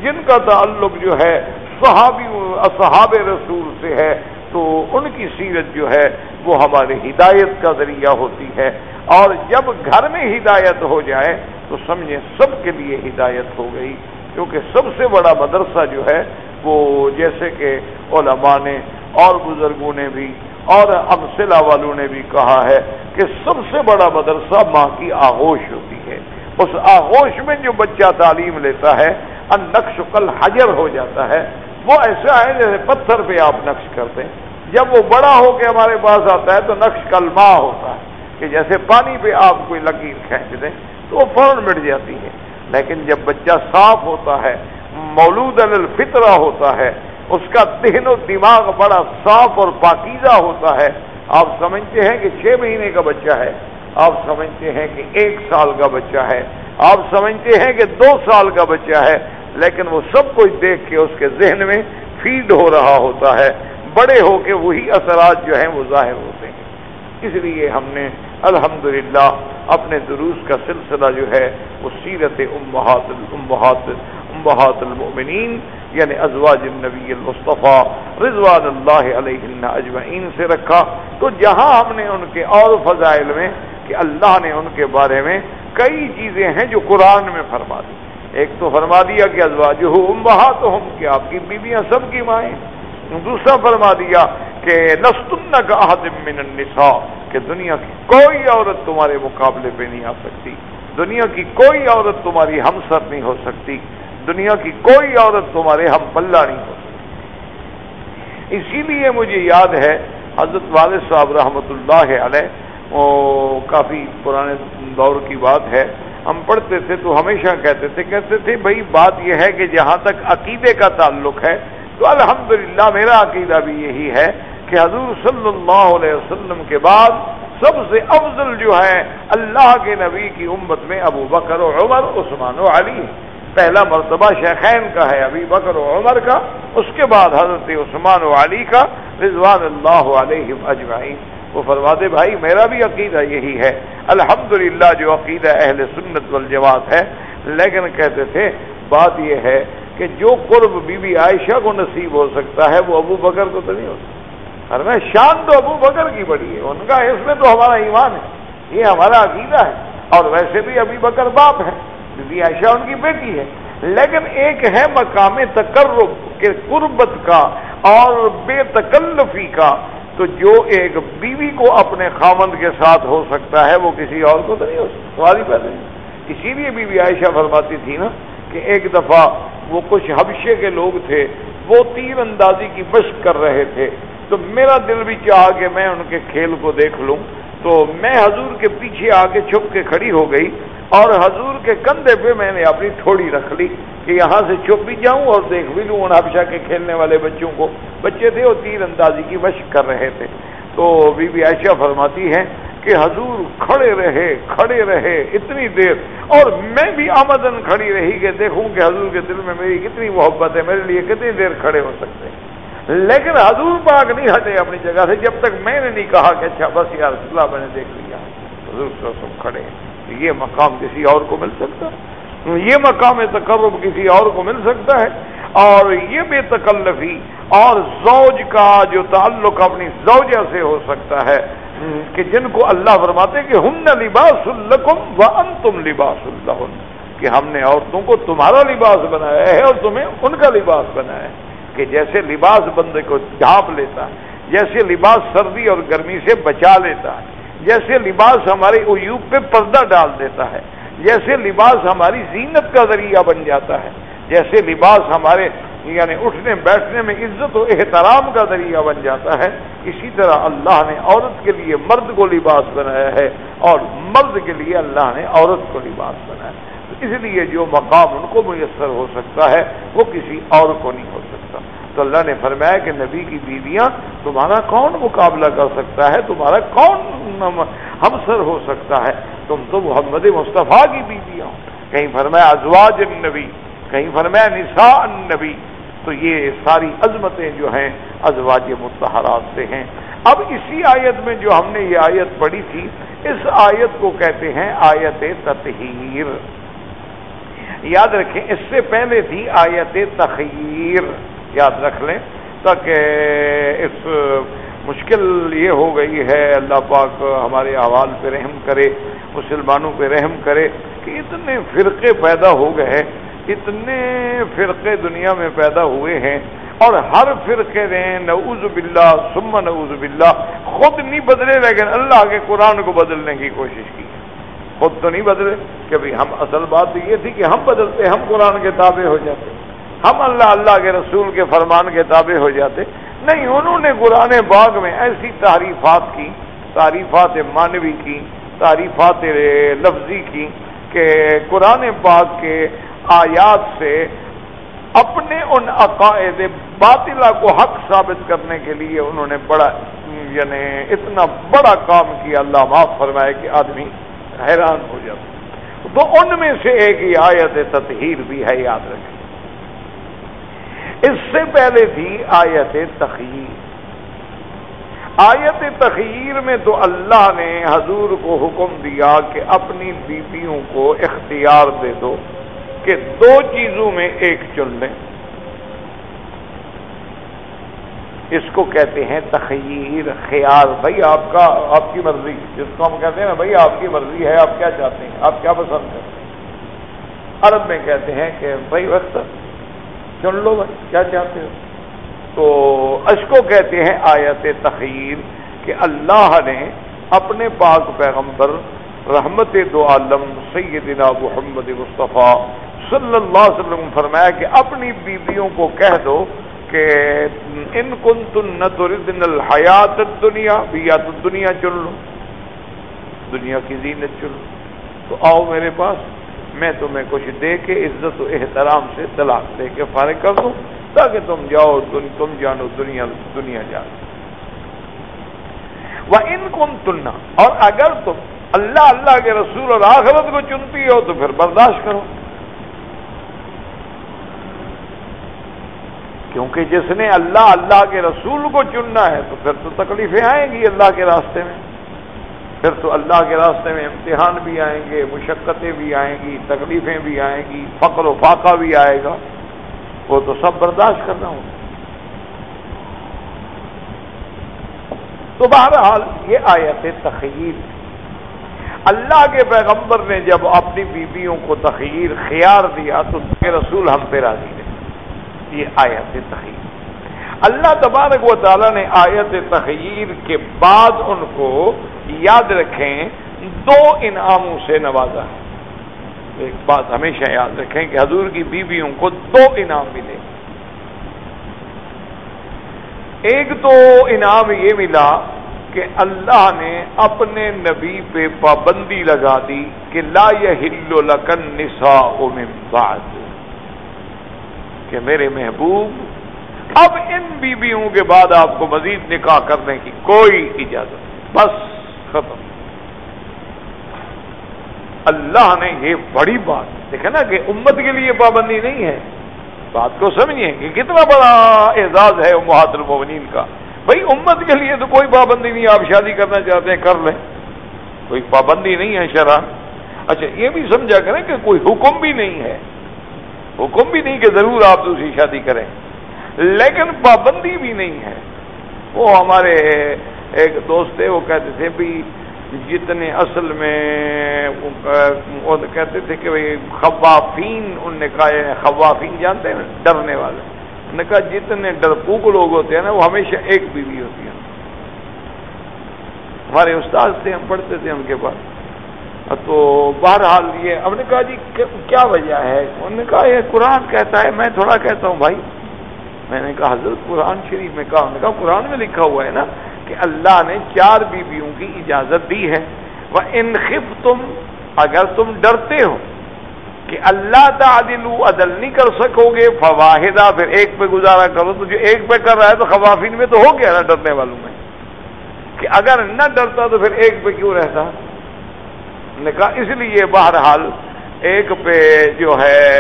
جن کا تعلق جو ہے اصحاب رسول سے ہے، تو ان کی سیرت جو ہے وہ ہمارے ہدایت کا ذریعہ ہوتی ہے، اور جب گھر میں ہدایت ہو جائے تو سمجھیں سب کے لیے ہدایت ہو گئی، کیونکہ سب سے بڑا مدرسہ جو ہے وہ جیسے کہ علماء نے اور بزرگوں نے بھی اور امثلہ والوں نے بھی کہا ہے کہ سب سے بڑا مدرسہ ماں کی آغوش ہوتی ہے۔ اس آغوش میں جو بچہ تعلیم لیتا ہے النقش کالحجر ہو جاتا ہے، وہ ایسا ہے جیسے پتھر پہ آپ نقش کرتے ہیں، جب وہ بڑا ہو کے ہمارے پاس آتا ہے تو نقش کالماء ہوتا ہے، کہ جیسے پانی پہ آپ کوئی لکیر کھینچ دیں تو وہ فوراً مٹ جاتی ہے۔ لیکن جب بچہ صاف ہوتا ہے، مولود علی الفطرہ ہوتا ہے، اس کا ذہن و دماغ بڑا صاف اور پاکیزہ ہوتا ہے، آپ سمجھتے ہیں کہ 6 مہینے کا بچہ ہے، آپ سمجھتے ہیں کہ 1 سال کا بچہ ہے، آپ سمجھتے ہیں کہ 2 سال کا بچہ ہے، لیکن وہ سب کچھ دیکھ کے اس کے ذہن میں فیڈ ہو رہا ہوتا ہے، بڑے ہو کے وہی اثرات جو ہیں وہ ظاہر ہوتے ہیں۔ اس لیے ہم نے الحمدللہ اپنے دروس کا سلسلہ جو ہے وہ سیرت امہات المؤمنین یعنی ازواج النبی المصطفیٰ رضوان اللہ علیہن اجمعین سے رکھا، تو جہاں ہم نے ان کے اور فضائل میں کہ اللہ نے ان کے بارے میں کئی چیزیں ہیں جو قرآن میں فرما دی۔ ایک تو فرما دیا کہ ازواجہ امہاتہم کہ آپ کی بیویاں سب کی مائیں، دوسرا فرما دیا کہ لستن کاحد من النساء کہ دنیا کی کوئی عورت تمہارے مقابلے پہ نہیں آ سکتی، دنیا کی کوئی عورت تمہاری ہمسر نہیں ہو سکتی، دنیا کی کوئی عورت تمہارے ہم پلہ نہیں ہو سکتی۔ اسی لیے مجھے یاد ہے حضرت والد صاحب رحمۃ اللہ علیہ، کافی پرانے دور کی بات ہے، ہم پڑھتے تھے تو ہمیشہ کہتے تھے بھائی بات یہ ہے کہ جہاں تک عقیدے کا تعلق ہے تو الحمدللہ میرا عقیدہ بھی یہی ہے کہ حضور صلی اللہ علیہ وسلم کے بعد سب سے افضل جو ہے اللہ کے نبی کی امت میں ابو بکر و عمر عثمان و علی ہے۔ پہلا مرتبہ شیخین کا ہے ابی بکر و عمر کا، اس کے بعد حضرت عثمان و علی کا رضوان اللہ علیہم اجمعین۔ وہ فرماتے بھائی میرا بھی عقیدہ یہی ہے الحمدللہ جو عقیدہ اہل سنت والجماعت ہے، لیکن کہتے تھے بات یہ ہے کہ جو قرب بی بی عائشہ کو نصیب ہو سکتا ہے وہ ابو بکر کو تو نہیں ہو سکتا۔ میں شان تو ابو بکر کی بڑی ہے، ان کا اس میں تو ہمارا ایمان ہے، یہ ہمارا عقیدہ ہے، اور ویسے بھی ابی بکر باپ ہے، بی بی عائشہ ان کی بیٹی ہے، لیکن ایک ہے مقام تقرب کے قربت کا اور بے تکلفی کا، تو جو ایک بیوی کو اپنے خاوند کے ساتھ ہو سکتا ہے وہ کسی اور کو تو نہیں ہو سکتا، سوال ہی پیدا نہیں۔ اسی لیے بی بی عائشہ فرماتی تھی نا کہ ایک دفعہ وہ کچھ حبشے کے لوگ تھے، وہ تیر اندازی کی مشق کر رہے تھے، تو میرا دل بھی چاہا کہ میں ان کے کھیل کو دیکھ لوں، تو میں حضور کے پیچھے آ کے چھپ کے کھڑی ہو گئی اور حضور کے کندھے پہ میں نے اپنی تھوڑی رکھ لی کہ یہاں سے چھپ بھی جاؤں اور دیکھ بھی لوں ان حبشہ کے کھیلنے والے بچوں کو۔ بچے تھے وہ تیر اندازی کی مشق کر رہے تھے، تو بی بی عائشہ فرماتی ہیں کہ حضور کھڑے رہے اتنی دیر، اور میں بھی آمدن کھڑی رہی کہ دیکھوں کہ حضور کے دل میں میری کتنی محبت ہے، میرے لیے کتنی دیر کھڑے ہو سکتے ہیں، لیکن حضور پاک نہیں ہٹے اپنی جگہ سے جب تک میں نے نہیں کہا کہ اچھا بس یا رسول اللہ میں نے دیکھ لیا، حضور صلی اللہ علیہ وسلم کھڑے ہیں۔ یہ مقام کسی اور کو مل سکتا ہے؟ یہ مقام تقرب کسی اور کو مل سکتا ہے؟ اور یہ بے تکلفی اور زوج کا جو تعلق اپنی زوجہ سے ہو سکتا ہے کہ جن کو اللہ فرماتے کہ ہن لباس لکم وانتم لباس لہن، کہ ہم نے عورتوں کو تمہارا لباس بنایا ہے اور تمہیں ان کا لباس بنایا ہے، کہ جیسے لباس بندے کو ڈھانپ لیتا ہے، جیسے لباس سردی اور گرمی سے بچا لیتا ہے، جیسے لباس ہمارے عیوب پہ پردہ ڈال دیتا ہے، جیسے لباس ہماری زینت کا ذریعہ بن جاتا ہے، جیسے لباس ہمارے یعنی اٹھنے بیٹھنے میں عزت و احترام کا ذریعہ بن جاتا ہے، اسی طرح اللہ نے عورت کے لیے مرد کو لباس بنایا ہے اور مرد کے لیے اللہ نے عورت کو لباس بنایا ہے۔ اس لیے جو مقام ان کو میسر ہو سکتا ہے وہ کسی اور کو نہیں ہو سکتا۔ تو اللہ نے فرمایا کہ نبی کی بیویاں تمہارا کون مقابلہ کر سکتا ہے، تمہارا کون ہمسر ہو سکتا ہے، تم تو محمد مصطفیٰ کی بیویاں ہو۔ کہیں فرمایا ازواج النبی، کہیں فرمایا نساء النبی، تو یہ ساری عظمتیں جو ہیں ازواج مطہرات سے ہیں۔ اب اسی آیت میں جو ہم نے یہ آیت پڑھی تھی، اس آیت کو کہتے ہیں آیت تطہیر۔ یاد رکھیں اس سے پہلے تھی آیت تخیر، یاد رکھ لیں تاکہ اس مشکل یہ ہو گئی ہے، اللہ پاک ہمارے احوال پہ رحم کرے، مسلمانوں پہ رحم کرے کہ اتنے فرقے پیدا ہو گئے، اتنے فرقے دنیا میں پیدا ہوئے ہیں، اور ہر فرقے نے نعوذ باللہ ثم نعوذ باللہ خود نہیں بدلے لیکن اللہ کے قرآن کو بدلنے کی کوشش کی۔ خود تو نہیں بدلے کہ بھی ہم، اصل بات یہ تھی کہ ہم بدلتے، ہم قرآن کے تابع ہو جاتے، ہم اللہ کے رسول کے فرمان کے تابع ہو جاتے، نہیں انہوں نے قرآن باغ میں ایسی تعریفات کی، تعریفات معنوی کی، تعریفات لفظی کی کہ قرآن پاک کے آیات سے اپنے ان عقائد باطلہ کو حق ثابت کرنے کے لیے انہوں نے بڑا یعنی اتنا بڑا کام کیا، اللہ معاف فرمائے کہ آدمی حیران ہو جاتا۔ تو ان میں سے ایک ہی آیت تطہیر بھی ہے، یاد رکھیں۔ اس سے پہلے تھی آیت تخییر۔ آیت تخییر میں تو اللہ نے حضور کو حکم دیا کہ اپنی بیویوں کو اختیار دے دو کہ دو چیزوں میں ایک چن لیں۔ اس کو کہتے ہیں تخییر، خیار۔ بھائی آپ کی مرضی، جس کو ہم کہتے ہیں نا بھائی آپ کی مرضی ہے، آپ کیا چاہتے ہیں، آپ کیا پسند کرتے ہیں۔ عرب میں کہتے ہیں کہ بھائی وقت چن لو، بھائی کیا چاہتے ہو۔ تو اس کو کہتے ہیں آیت تخییر کہ اللہ نے اپنے پاک پیغمبر رحمت دو عالم سیدنا محمد مصطفیٰ صلی اللہ علیہ وسلم فرمایا کہ اپنی بیویوں کو کہہ دو کہ ان کنتن تردن الحیات الدنیا، بیات الدنیا چن لو، دنیا کی زینت چن لو، تو آؤ میرے پاس، میں تمہیں کچھ دے کے عزت و احترام سے طلاق دے کے فارغ کر دوں تاکہ تم جاؤ، تم جانو دنیا جانو۔ وَإِن كُنتُنَّ، اور اگر تم اللہ کے رسول اور آخرت کو چنتی ہو تو پھر برداشت کرو، کیونکہ جس نے اللہ کے رسول کو چننا ہے تو پھر تو تکلیفیں آئیں گی اللہ کے راستے میں، پھر تو اللہ کے راستے میں امتحان بھی آئیں گے، مشقتیں بھی آئیں گی، تکلیفیں بھی آئیں گی، فقر و فاقہ بھی آئے گا، وہ تو سب برداشت کرنا ہوگا۔ تو بہرحال یہ آیت تخییر، اللہ کے پیغمبر نے جب اپنی بیویوں کو تخییر خیار دیا تو کہ رسول ہم پہ راضی رہے، یہ آیت تخییر۔ اللہ تبارک و تعالیٰ نے آیت تخییر کے بعد ان کو یاد رکھیں دو انعاموں سے نوازا ہے۔ ایک بات ہمیشہ یاد رکھیں کہ حضور کی بیویوں کو دو انعام ملے۔ ایک تو انعام یہ ملا کہ اللہ نے اپنے نبی پہ پابندی لگا دی کہ لا یحل لک النساء من بعد، کہ میرے محبوب اب ان بیویوں کے بعد آپ کو مزید نکاح کرنے کی کوئی اجازت نہیں، بس ختم۔ اللہ نے یہ بڑی بات دیکھا نا کہ امت کے لیے پابندی نہیں ہے، بات کو سمجھیں کہ کتنا بڑا اعزاز ہے امہات المؤمنین کا۔ بھائی امت کے لیے تو کوئی پابندی نہیں، آپ شادی کرنا چاہتے ہیں کر لیں، کوئی پابندی نہیں ہے شرع۔ اچھا یہ بھی سمجھا کریں کہ کوئی حکم بھی نہیں ہے، حکم بھی نہیں کہ ضرور آپ دوسری شادی کریں، لیکن پابندی بھی نہیں ہے۔ وہ ہمارے ایک دوست تھے، وہ کہتے تھے بھی جتنے اصل میں وہ کہتے تھے کہ بھائی خوافین، ان نے کہا خوافین جانتے ہیں ڈرنے والے، انہوں نے کہا جتنے ڈرپوک لوگ ہوتے ہیں نا وہ ہمیشہ ایک بیوی ہوتی ہے۔ ہمارے استاد تھے، ہم پڑھتے تھے ان کے پاس، تو بہرحال یہ ہم نے کہا جی کیا وجہ ہے؟ انہوں نے کہا یہ قرآن کہتا ہے، میں تھوڑا کہتا ہوں بھائی۔ میں نے کہا حضرت قرآن شریف میں کہا؟ انہوں نے کہا قرآن میں لکھا ہوا ہے نا کہ اللہ نے 4 بیویوں کی اجازت دی ہے۔ وَإِنْ خِفْتُمْ، اگر تم ڈرتے ہو کہ اللہ تعدلوا، عدل نہیں کر سکو گے، فواحدہ، پھر ایک پہ گزارا کرو۔ تو جو ایک پہ کر رہا ہے تو خوافین میں تو ہو گیا نا ڈرنے والوں میں، کہ اگر نہ ڈرتا تو پھر ایک پہ کیوں رہتا؟ نے کہا اس لیے بہرحال ایک پہ جو ہے،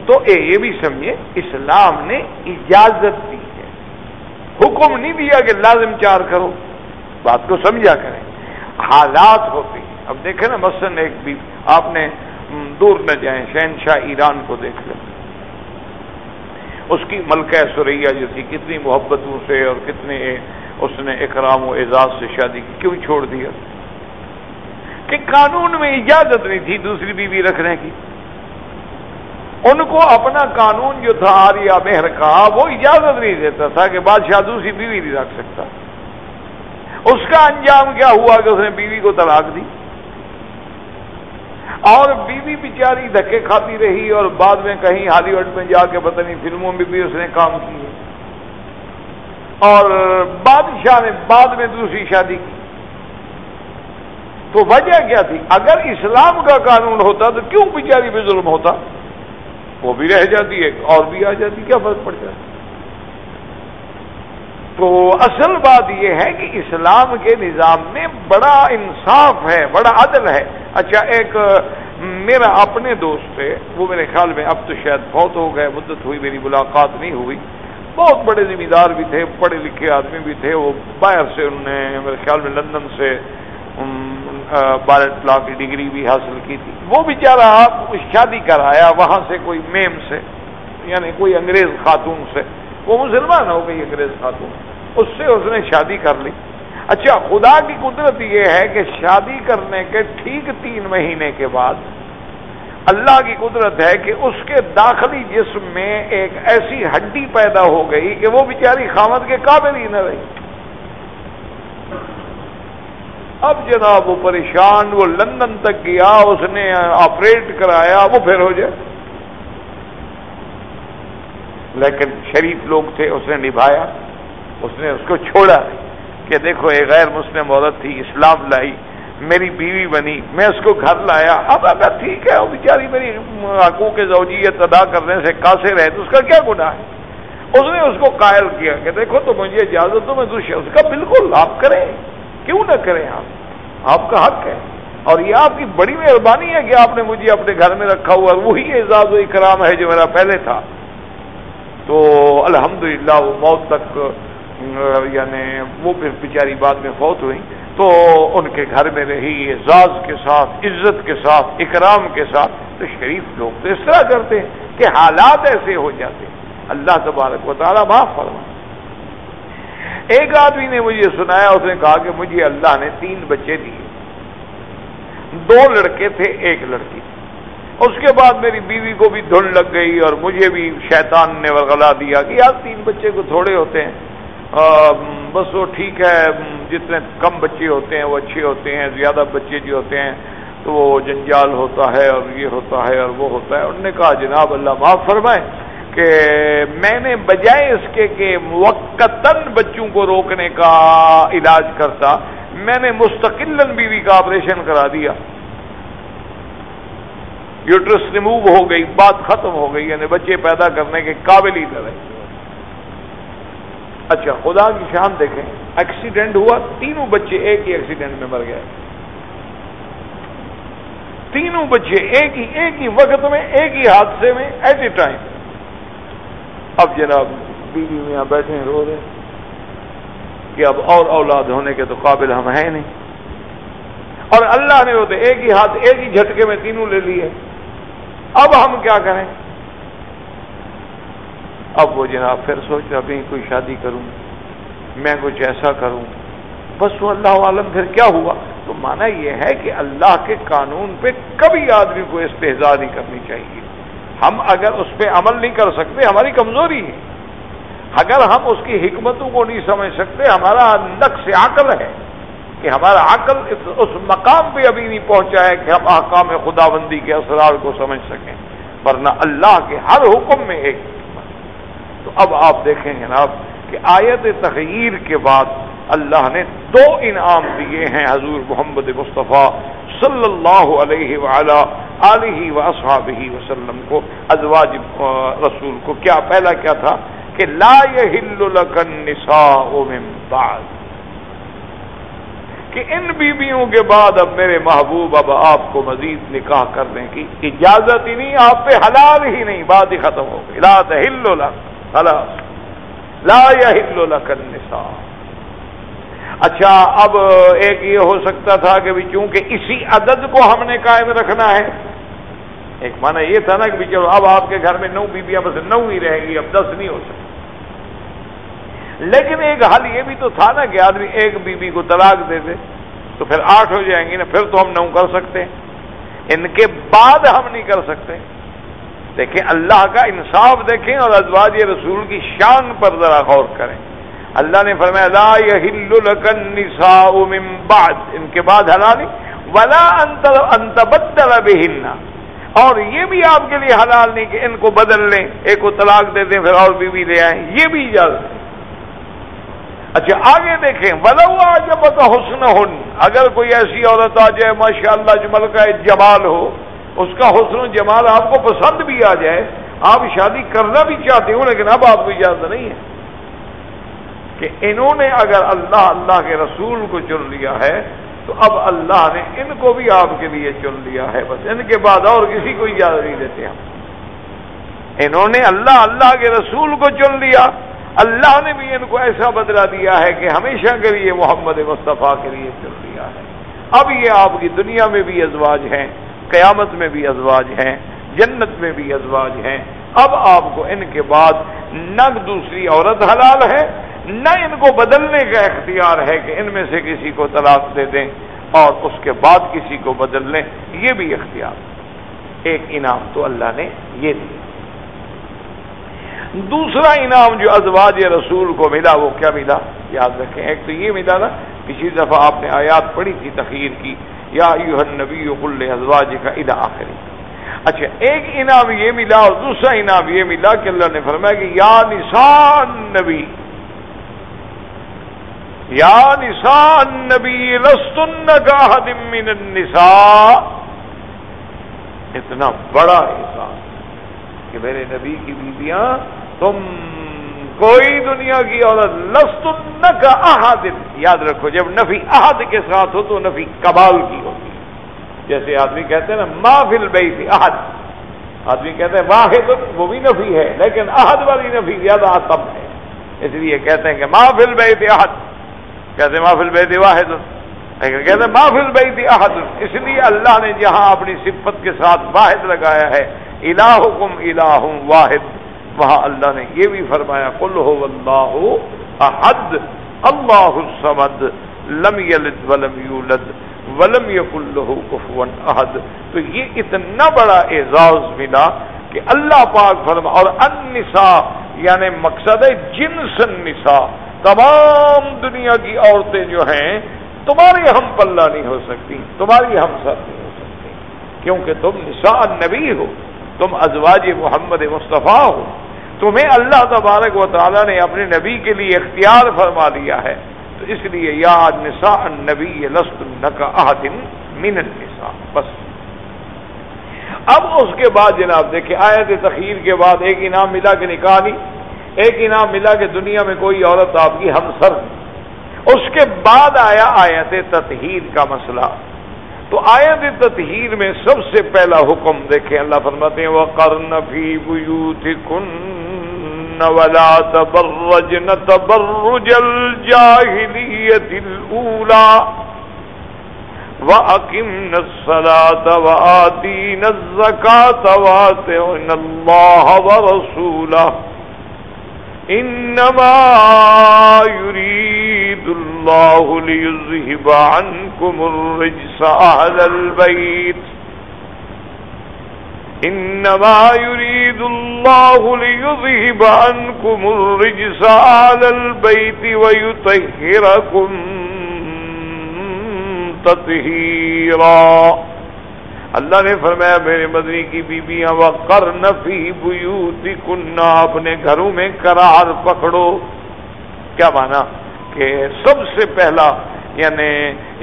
تو یہ بھی سمجھے اسلام نے اجازت دی ہے، حکم نہیں دیا کہ لازم 4 کرو، بات کو سمجھا کریں۔ حالات ہوتے ہیں، اب دیکھیں نا مثلا ایک بھی آپ نے دور نہ جائیں، شہنشاہ ایران کو دیکھ لیں، اس کی ملکہ سریہ جو تھی کتنی محبتوں سے اور کتنے اس نے اکرام و اعزاز سے شادی کی، کیوں چھوڑ دیا؟ کہ قانون میں اجازت نہیں تھی دوسری بیوی رکھنے کی، ان کو اپنا قانون جو تھا آریہ مہر کا وہ اجازت نہیں دیتا تھا کہ بادشاہ دوسری بیوی نہیں رکھ سکتا۔ اس کا انجام کیا ہوا کہ اس نے بیوی کو طلاق دی، اور بیوی بیچاری دھکے کھاتی رہی، اور بعد میں کہیں ہالی ووڈ میں جا کے پتہ نہیں فلموں میں بھی اس نے کام کیے، اور بادشاہ نے بعد میں دوسری شادی کی۔ تو وجہ کیا تھی؟ اگر اسلام کا قانون ہوتا تو کیوں بیچاری پہ ظلم ہوتا؟ وہ بھی رہ جاتی ہے اور بھی آ جاتی، کیا فرق پڑ جاتا؟ تو اصل بات یہ ہے کہ اسلام کے نظام میں بڑا انصاف ہے، بڑا عدل ہے۔ اچھا، ایک میرا اپنے دوست ہے، وہ میرے خیال میں اب تو شاید فوت ہو گئے، مدت ہوئی میری ملاقات نہیں ہوئی، بہت بڑے ذمہ دار بھی تھے، پڑھے لکھے آدمی بھی تھے، وہ باہر سے انہوں نے میرے خیال میں لندن سے 12 لاکھ کی ڈگری بھی حاصل کی تھی۔ وہ بیچارہ شادی کرایا وہاں سے کوئی میم سے، یعنی کوئی انگریز خاتون سے، وہ مسلمان ہو گئی انگریز خاتون، اس سے اس نے شادی کر لی۔ اچھا، خدا کی قدرت یہ ہے کہ شادی کرنے کے ٹھیک 3 مہینے کے بعد اللہ کی قدرت ہے کہ اس کے داخلی جسم میں ایک ایسی ہڈی پیدا ہو گئی کہ وہ بیچاری خامد کے قابل ہی نہ رہی۔ اب جناب وہ پریشان، وہ لندن تک گیا، اس نے آپریٹ کرایا، وہ پھر ہو جائے، لیکن شریف لوگ تھے، اس نے نبھایا، اس نے اس کو چھوڑا کہ دیکھو ایک غیر مسلم عورت تھی، اسلام لائی، میری بیوی بنی، میں اس کو گھر لایا، اب اگر ٹھیک ہے وہ بیچاری میری حقوق زوجیت ادا کرنے سے قاصر ہے تو اس کا کیا گناہ ہے؟ اس نے اس کو قائل کیا کہ دیکھو تو مجھے اجازت دو، میں دوسرے، اس کا بالکل آپ کریں، کیوں نہ کریں، آپ کا حق ہے، اور یہ آپ کی بڑی مہربانی ہے کہ آپ نے مجھے اپنے گھر میں رکھا ہوا، وہی اعزاز و اکرام ہے جو میرا پہلے تھا۔ تو الحمدللہ وہ موت تک، یعنی وہ پھر بیچاری بعد میں فوت ہوئی، تو ان کے گھر میں رہی اعزاز کے ساتھ، عزت کے ساتھ، اکرام کے ساتھ۔ تو شریف لوگ تو اس طرح کرتے ہیں کہ حالات ایسے ہو جاتے ہیں، اللہ تبارک و تعالیٰ معاف فرمائے۔ ایک آدمی نے مجھے سنایا، اس نے کہا کہ مجھے اللہ نے 3 بچے دیے، 2 لڑکے تھے 1 لڑکی، اس کے بعد میری بیوی کو بھی دھن لگ گئی اور مجھے بھی شیطان نے ورغلا دیا کہ یار 3 بچے کو تھوڑے ہوتے ہیں، بس وہ ٹھیک ہے، جتنے کم بچے ہوتے ہیں وہ اچھے ہوتے ہیں، زیادہ بچے جو ہوتے ہیں تو وہ جنجال ہوتا ہے اور یہ ہوتا ہے اور وہ ہوتا ہے۔ انہوں نے کہا جناب اللہ معاف فرمائے کہ میں نے بجائے اس کے کہ موقتاً بچوں کو روکنے کا علاج کرتا، میں نے مستقلاً بیوی کا آپریشن کرا دیا، یوٹرس ریموو ہو گئی، بات ختم ہو گئی، یعنی بچے پیدا کرنے کے قابل ہی نہ رہے۔ اچھا، خدا کی شان دیکھیں، ایکسیڈنٹ ہوا، 3 بچے ایک ہی ایکسیڈنٹ میں مر گئے، 3 بچے ایک ہی وقت میں، ایک ہی حادثے میں، ایٹ اے ٹائم۔ اب جناب بیوی میاں بیٹھے ہیں، رو رہے کہ اب اور اولاد ہونے کے تو قابل ہم ہیں نہیں، اور اللہ نے ہوتے ایک ہی جھٹکے میں 3 لے لیے، اب ہم کیا کریں؟ اب وہ جناب پھر سوچ رہا بھی کوئی شادی کروں، میں کچھ ایسا کروں، بس وہ اللہ عالم پھر کیا ہوا۔ تو مانا یہ ہے کہ اللہ کے قانون پہ کبھی آدمی کو استہزاء نہیں کرنی چاہیے۔ ہم اگر اس پہ عمل نہیں کر سکتے، ہماری کمزوری ہے، اگر ہم اس کی حکمتوں کو نہیں سمجھ سکتے، ہمارا نقص عقل ہے کہ ہمارا عقل اس مقام پہ ابھی نہیں پہنچا ہے کہ ہم احکام خداوندی کے اسرار کو سمجھ سکیں، ورنہ اللہ کے ہر حکم میں ایک حکمت۔ تو اب آپ دیکھیں جناب کہ آیت تغییر کے بعد اللہ نے 2 انعام دیے ہیں حضور محمد مصطفیٰ صلی اللہ علیہ وعلا آلہ واصحابہ وسلم کو، ازواج رسول کو۔ کیا پہلا کیا تھا کہ لا یحل لک النساء من بعد، کہ ان بیویوں کے بعد اب میرے محبوب اب آپ کو مزید نکاح کرنے کی اجازت ہی نہیں، آپ پہ حلال ہی نہیں، بات ہی ختم ہو گئی، لا تحل لک، خلاص لا یحل لک النساء۔ اچھا، اب ایک یہ ہو سکتا تھا کہ بھی چونکہ اسی عدد کو ہم نے قائم رکھنا ہے، ایک معنی یہ تھا نا کہ چلو اب آپ کے گھر میں 9 بیویاں بس 9 ہی رہیں گی، اب 10 نہیں ہو سکتی، لیکن ایک حل یہ بھی تو تھا نا کہ آدمی ایک بیوی کو طلاق دے دے تو پھر 8 ہو جائیں گی نا، پھر تو ہم 9 کر سکتے ہیں، ان کے بعد ہم نہیں کر سکتے۔ دیکھیں اللہ کا انصاف دیکھیں، اور ازواج رسول کی شان پر ذرا غور کریں۔ اللہ نے فرمایا لا یحل لک النساء من بعد، ان کے بعد حلال نہیں، ولا ان تبدل بہن، اور یہ بھی آپ کے لیے حلال نہیں کہ ان کو بدل لیں، ایک کو طلاق دے دیں پھر اور بیوی لے آئیں، یہ بھی اجازت ہے۔ اچھا آگے دیکھیں، وَلَوْ أَعْجَبَكَ حُسْنُهُنَّ، اگر کوئی ایسی عورت آ جائے ماشاءاللہ جمل کا جمال ہو، اس کا حسن و جمال آپ کو پسند بھی آ جائے، آپ شادی کرنا بھی چاہتے ہو، لیکن اب آپ کو اجازت نہیں ہے کہ انہوں نے اگر اللہ کے رسول کو چن لیا ہے تو اب اللہ نے ان کو بھی آپ کے لیے چن لیا ہے، بس ان کے بعد اور کسی کو اجازت نہیں دیتے ہم۔ انہوں نے اللہ کے رسول کو چن لیا، اللہ نے بھی ان کو ایسا بدلہ دیا ہے کہ ہمیشہ کے لیے محمد مصطفیٰ کے لیے چن لیا ہے۔ اب یہ آپ کی دنیا میں بھی ازواج ہیں، قیامت میں بھی ازواج ہیں، جنت میں بھی ازواج ہیں۔ اب آپ کو ان کے بعد نہ دوسری عورت حلال ہے، نہ ان کو بدلنے کا اختیار ہے کہ ان میں سے کسی کو طلاق دے دیں اور اس کے بعد کسی کو بدل لیں، یہ بھی اختیار۔ ایک انعام تو اللہ نے یہ دیا۔ دوسرا انعام جو ازواج رسول کو ملا وہ کیا ملا؟ یاد رکھیں، ایک تو یہ ملا نا، پچھلی دفعہ آپ نے آیات پڑھی تھی تخیر کی، یا ایھا النبی قل لازواجک الی آخری۔ اچھا ایک انعام یہ ملا اور دوسرا انعام یہ ملا کہ اللہ نے فرمایا کہ یا نساء النبی، یا نساء النبی لستن کاحد من النساء۔ اتنا بڑا احسان کہ میرے نبی کی بیویاں تم کوئی دنیا کی عورت لستن کاحد، یاد رکھو جب نفی احد کے ساتھ ہو تو نفی کمال کی ہوتی ہے۔ جیسے آدمی کہتے ہیں نا ما فی البیت احد، آدمی کہتے ہیں واحد، وہ بھی نفی ہے لیکن احد والی نفی زیادہ اتم ہے، اس لیے کہتے ہیں کہ ما فی البیت احد، کہتے ہیں ما فی البیت واحد، لیکن کہتے ہیں ما فی البیت احد، اس لیے اللہ نے جہاں اپنی صفت کے ساتھ واحد لگایا ہے، الہکم الہ واحد، وہاں اللہ نے یہ بھی فرمایا قل هو اللہ احد اللہ الصمد لم یلد ولم یولد ولم یکن له کفوا احد۔ تو یہ اتنا بڑا اعزاز ملا کہ اللہ پاک فرما، اور النساء یعنی مقصد ہے جنس النساء، تمام دنیا کی عورتیں جو ہیں تمہاری ہم پلہ نہیں ہو سکتی، تمہاری ہم سر نہیں ہو سکتی، کیونکہ تم نساء النبی ہو، تم ازواج محمد مصطفیٰ ہو، تمہیں اللہ تبارک و تعالیٰ نے اپنے نبی کے لیے اختیار فرما لیا ہے، تو اس لیے یا نساء النبی لستن کاحد من النساء۔ بس اب اس کے بعد جناب دیکھیں آیت تخیر کے بعد ایک انعام ملا کہ نکاح نہیں، ایک انعام ملا کہ دنیا میں کوئی عورت آپ کی ہمسر نہیں، اس کے بعد آیا آیت تطہیر کا مسئلہ۔ تو آیت تطہیر میں سب سے پہلا حکم دیکھیں اللہ فرماتے ہیں وَقَرْنَ فِي بُيُوتِكُنَّ وَلَا تَبَرَّجْنَ تَبَرُّجَ الْجَاهِلِيَّةِ الْأُولَى وَأَقِمْنَ الصَّلَاةَ وَآتِينَ الزَّكَاةَ وَأَطِعْنَ اللَّهَ وَرَسُولَهُ إِنَّمَا يُرِيدُ اللَّهُ لِيُذْهِبَ عَنكُمُ الرِّجْسَ أَهْلَ الْبَيْتِ إِنَّمَا يُرِيدُ اللَّهُ لِيُذْهِبَ عَنكُمُ الرِّجْسَ أَهْلَ الْبَيْتِ وَيُطَهِّرَكُمْ تطہیرا۔ اللہ نے فرمایا میرے مدنی کی بیویاں وقرن فی بیوتکن، اپنے گھروں میں قرار پکڑو۔ کیا مانا کہ سب سے پہلا یعنی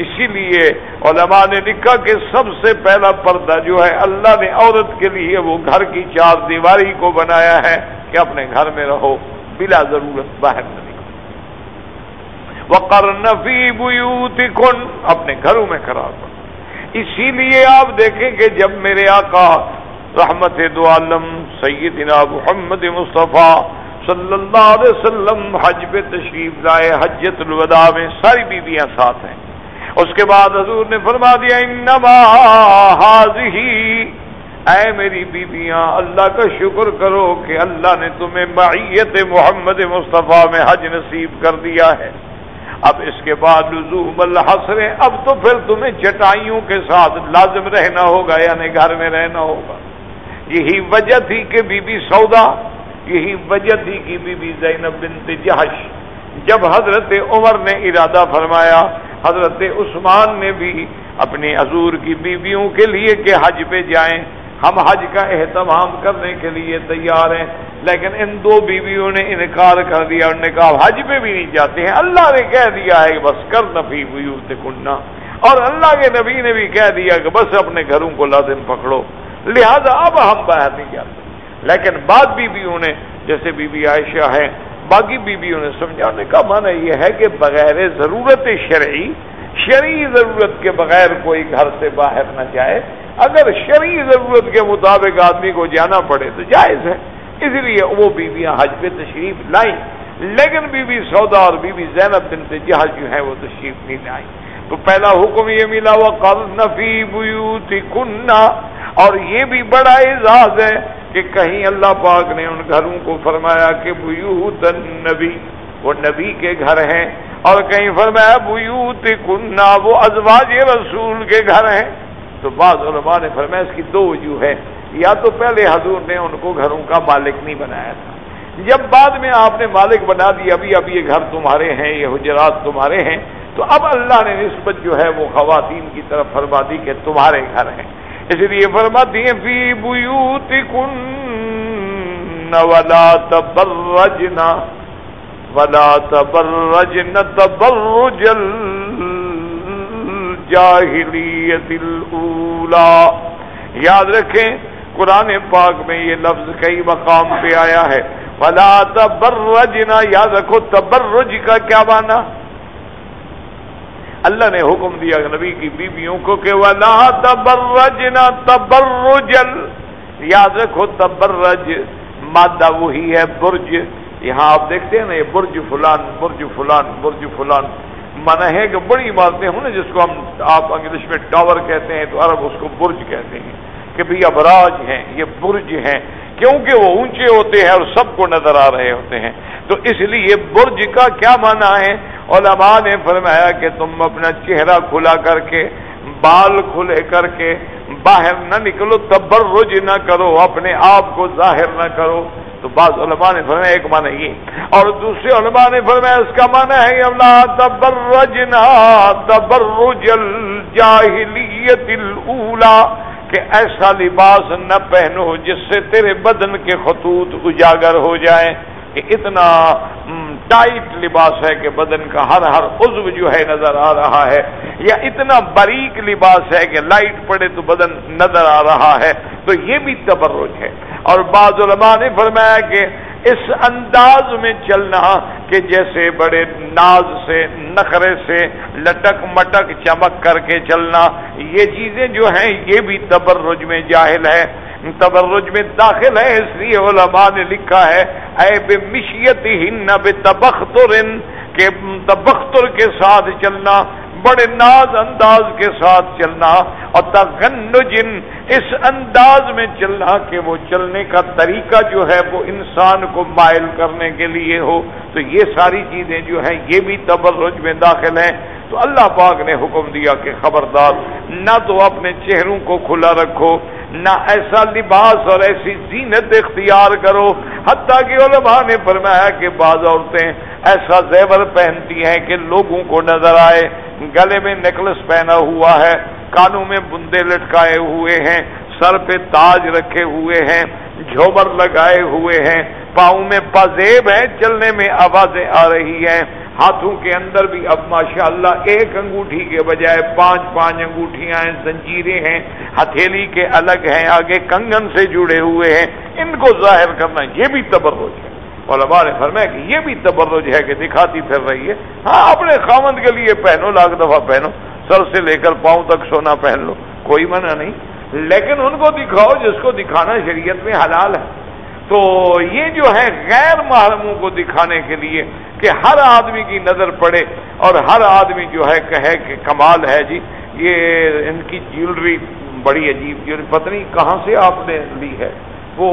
اسی لیے علماء نے لکھا کہ سب سے پہلا پردہ جو ہے اللہ نے عورت کے لیے وہ گھر کی چار دیواری کو بنایا ہے کہ اپنے گھر میں رہو، بلا ضرورت باہر نہ نکلو۔ وقرن فی بیوتکن، اپنے گھروں میں قرار پکڑو۔ اسی لیے آپ دیکھیں کہ جب میرے آقا رحمت دو عالم سیدنا محمد مصطفیٰ صلی اللہ علیہ وسلم حج پہ تشریف لائے، حجۃ الوداع میں ساری بیویاں ساتھ ہیں، اس کے بعد حضور نے فرما دیا انما ہذہ، اے میری بیویاں اللہ کا شکر کرو کہ اللہ نے تمہیں معیت محمد مصطفیٰ میں حج نصیب کر دیا ہے۔ اب اس کے بعد لزوم الحصر، اب تو پھر تمہیں چٹائیوں کے ساتھ لازم رہنا ہوگا، یعنی گھر میں رہنا ہوگا۔ یہی وجہ تھی کہ بی بی سودا، یہی وجہ تھی کہ بی بی زینب بنت جہش جب حضرت عمر نے ارادہ فرمایا، حضرت عثمان نے بھی اپنے حضور کی بیویوں کے لیے کہ حج پہ جائیں، ہم حج کا اہتمام کرنے کے لیے تیار ہیں، لیکن ان دو بیویوں نے انکار کر دیا، انہوں نے کہا حج پہ بھی نہیں جاتے ہیں، اللہ نے کہہ دیا ہے کہ بس کرنا فی بیوتکن، اور اللہ کے نبی نے بھی کہہ دیا کہ بس اپنے گھروں کو لازم پکڑو، لہذا اب ہم باہر نہیں جاتے۔ لیکن بعد بیویوں نے، جیسے بی بی عائشہ ہے، باقی بیویوں نے سمجھا، انہوں نے کہا معنی یہ ہے کہ بغیر ضرورت شرعی ضرورت کے بغیر کوئی گھر سے باہر نہ جائے، اگر شرعی ضرورت کے مطابق آدمی کو جانا پڑے تو جائز ہے، اس لیے وہ بیویاں حج پہ تشریف لائیں، لیکن بی بی سودا اور بی بی زینب بنت جہش جو ہے وہ تشریف نہیں لائیں۔ تو پہلا حکم یہ ملا وَقَرْنَ فِي بُيُوتِكُنَّ، اور یہ بھی بڑا اعزاز ہے کہ کہیں اللہ پاک نے ان گھروں کو فرمایا کہ بیوت النبی، وہ نبی کے گھر ہیں، اور کہیں فرمایا بیوتکن، وہ ازواج رسول کے گھر ہیں۔ تو بعض علماء نے فرمایا اس کی دو وجوہ ہے، یا تو پہلے حضور نے ان کو گھروں کا مالک نہیں بنایا تھا، جب بعد میں آپ نے مالک بنا دیا، اب یہ گھر تمہارے ہیں، یہ حجرات تمہارے ہیں، تو اب اللہ نے نسبت جو ہے وہ خواتین کی طرف فرما دی کہ تمہارے گھر ہیں، اس لیے فرماتی ہیں فی بیوتکن ولا تبرجن تبرج الجاہلیت الاولی۔ یاد رکھیں قرآن پاک میں یہ لفظ کئی مقام پہ آیا ہے، ولا تبرجن، یاد رکھو تبرج کا کیا معنی؟ اللہ نے حکم دیا نبی کی بیویوں کو کہ ولا تبرجنا تبرج، یاد رکھو تبرج مادہ وہی ہے برج، یہاں آپ دیکھتے ہیں نا یہ برج فلان برج فلان برج فلان، مانا ہے کہ بڑی عمارتیں ہوں نا، جس کو ہم آپ انگلش میں ٹاور کہتے ہیں تو عرب اس کو برج کہتے ہیں، کہ بھئی ابراج ہیں، یہ برج ہیں، کیونکہ وہ اونچے ہوتے ہیں اور سب کو نظر آ رہے ہوتے ہیں، تو اس لیے برج کا کیا معنی ہے؟ علماء نے فرمایا کہ تم اپنا چہرہ کھلا کر کے، بال کھلے کر کے باہر نہ نکلو، تبرج نہ کرو، اپنے آپ کو ظاہر نہ کرو۔ تو بعض علماء نے فرمایا ایک معنی یہ، اور دوسرے علماء نے فرمایا اس کا معنی ہے لا تبرجنا تبرج الجاہلیت الاولی، کہ ایسا لباس نہ پہنو جس سے تیرے بدن کے خطوط اجاگر ہو جائیں، کہ اتنا ٹائٹ لباس ہے کہ بدن کا ہر عضو جو ہے نظر آ رہا ہے، یا اتنا باریک لباس ہے کہ لائٹ پڑے تو بدن نظر آ رہا ہے، تو یہ بھی تبرج ہے۔ اور بعض علماء نے فرمایا کہ اس انداز میں چلنا کہ جیسے بڑے ناز سے، نخرے سے، لٹک مٹک چمک کر کے چلنا، یہ چیزیں جو ہیں یہ بھی تبرج میں جاہل ہے، تبرج میں داخل ہے، اس لیے علماء نے لکھا ہے اے بمشیتہن بتبختر، کہ تبختر کے ساتھ چلنا، بڑے ناز انداز کے ساتھ چلنا، اور تغنج، اس انداز میں چلنا کہ وہ چلنے کا طریقہ جو ہے وہ انسان کو مائل کرنے کے لیے ہو، تو یہ ساری چیزیں جو ہیں یہ بھی تبرج میں داخل ہیں۔ تو اللہ پاک نے حکم دیا کہ خبردار، نہ تو اپنے چہروں کو کھلا رکھو، نہ ایسا لباس اور ایسی زینت اختیار کرو، حتیٰ کہ علماء نے فرمایا کہ بعض عورتیں ایسا زیور پہنتی ہیں کہ لوگوں کو نظر آئے، گلے میں نیکلس پہنا ہوا ہے، کانوں میں بندے لٹکائے ہوئے ہیں، سر پہ تاج رکھے ہوئے ہیں، جھومر لگائے ہوئے ہیں، پاؤں میں پازیب ہیں، چلنے میں آوازیں آ رہی ہیں، ہاتھوں کے اندر بھی اب ماشاءاللہ ایک انگوٹھی کے بجائے 5 انگوٹھیاں ہیں، زنجیریں ہیں، ہتھیلی کے الگ ہیں، آگے کنگن سے جڑے ہوئے ہیں، ان کو ظاہر کرنا یہ بھی تبرج ہے۔ علماء نے فرمایا کہ یہ بھی تبرج ہے کہ دکھاتی پھر رہی ہے، ہاں اپنے خاوند کے لیے پہنو، لاکھ دفعہ پہنو، سر سے لے کر پاؤں تک سونا پہن لو، کوئی منع نہیں، لیکن ان کو دکھاؤ جس کو دکھانا شریعت میں حلال ہے۔ تو یہ جو ہے غیر محرموں کو دکھانے کے لیے کہ ہر آدمی کی نظر پڑے اور ہر آدمی جو ہے کہے کہ کمال ہے جی، یہ ان کی جیولری بڑی عجیب جیولری، پتہ نہیں کہاں سے آپ نے لی ہے، وہ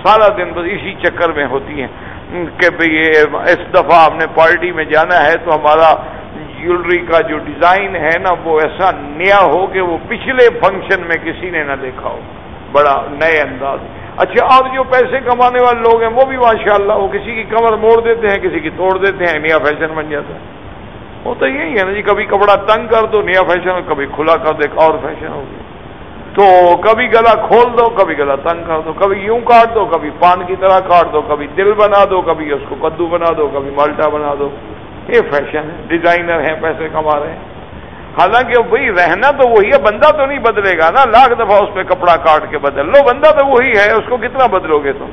سارا دن بس اسی چکر میں ہوتی ہیں کہ بھئی اس دفعہ ہم نے پارٹی میں جانا ہے تو ہمارا جیولری کا جو ڈیزائن ہے نا وہ ایسا نیا ہو کہ وہ پچھلے فنکشن میں کسی نے نہ دیکھا ہو، بڑا نئے انداز۔ اچھا، اور جو پیسے کمانے والے لوگ ہیں وہ بھی ماشاءاللہ وہ کسی کی کمر موڑ دیتے ہیں، کسی کی توڑ دیتے ہیں، نیا فیشن بن جاتا ہے۔ وہ تو یہی ہے نا جی، کبھی کپڑا تنگ کر دو نیا فیشن، کبھی کھلا کر دو ایک اور فیشن ہو گیا۔ تو کبھی گلا کھول دو، کبھی گلا تنگ کر دو، کبھی یوں کاٹ دو، کبھی پان کی طرح کاٹ دو، کبھی دل بنا دو، کبھی اس کو کدو بنا دو، کبھی مالٹا بنا دو. یہ فیشن ہے، ڈیزائنر ہیں، پیسے کما رہے ہیں. حالانکہ وہی رہنا تو وہی ہے، بندہ تو نہیں بدلے گا نا. لاکھ دفعہ اس پہ کپڑا کاٹ کے بدل لو، بندہ تو وہی ہے، اس کو کتنا بدلو گے تم؟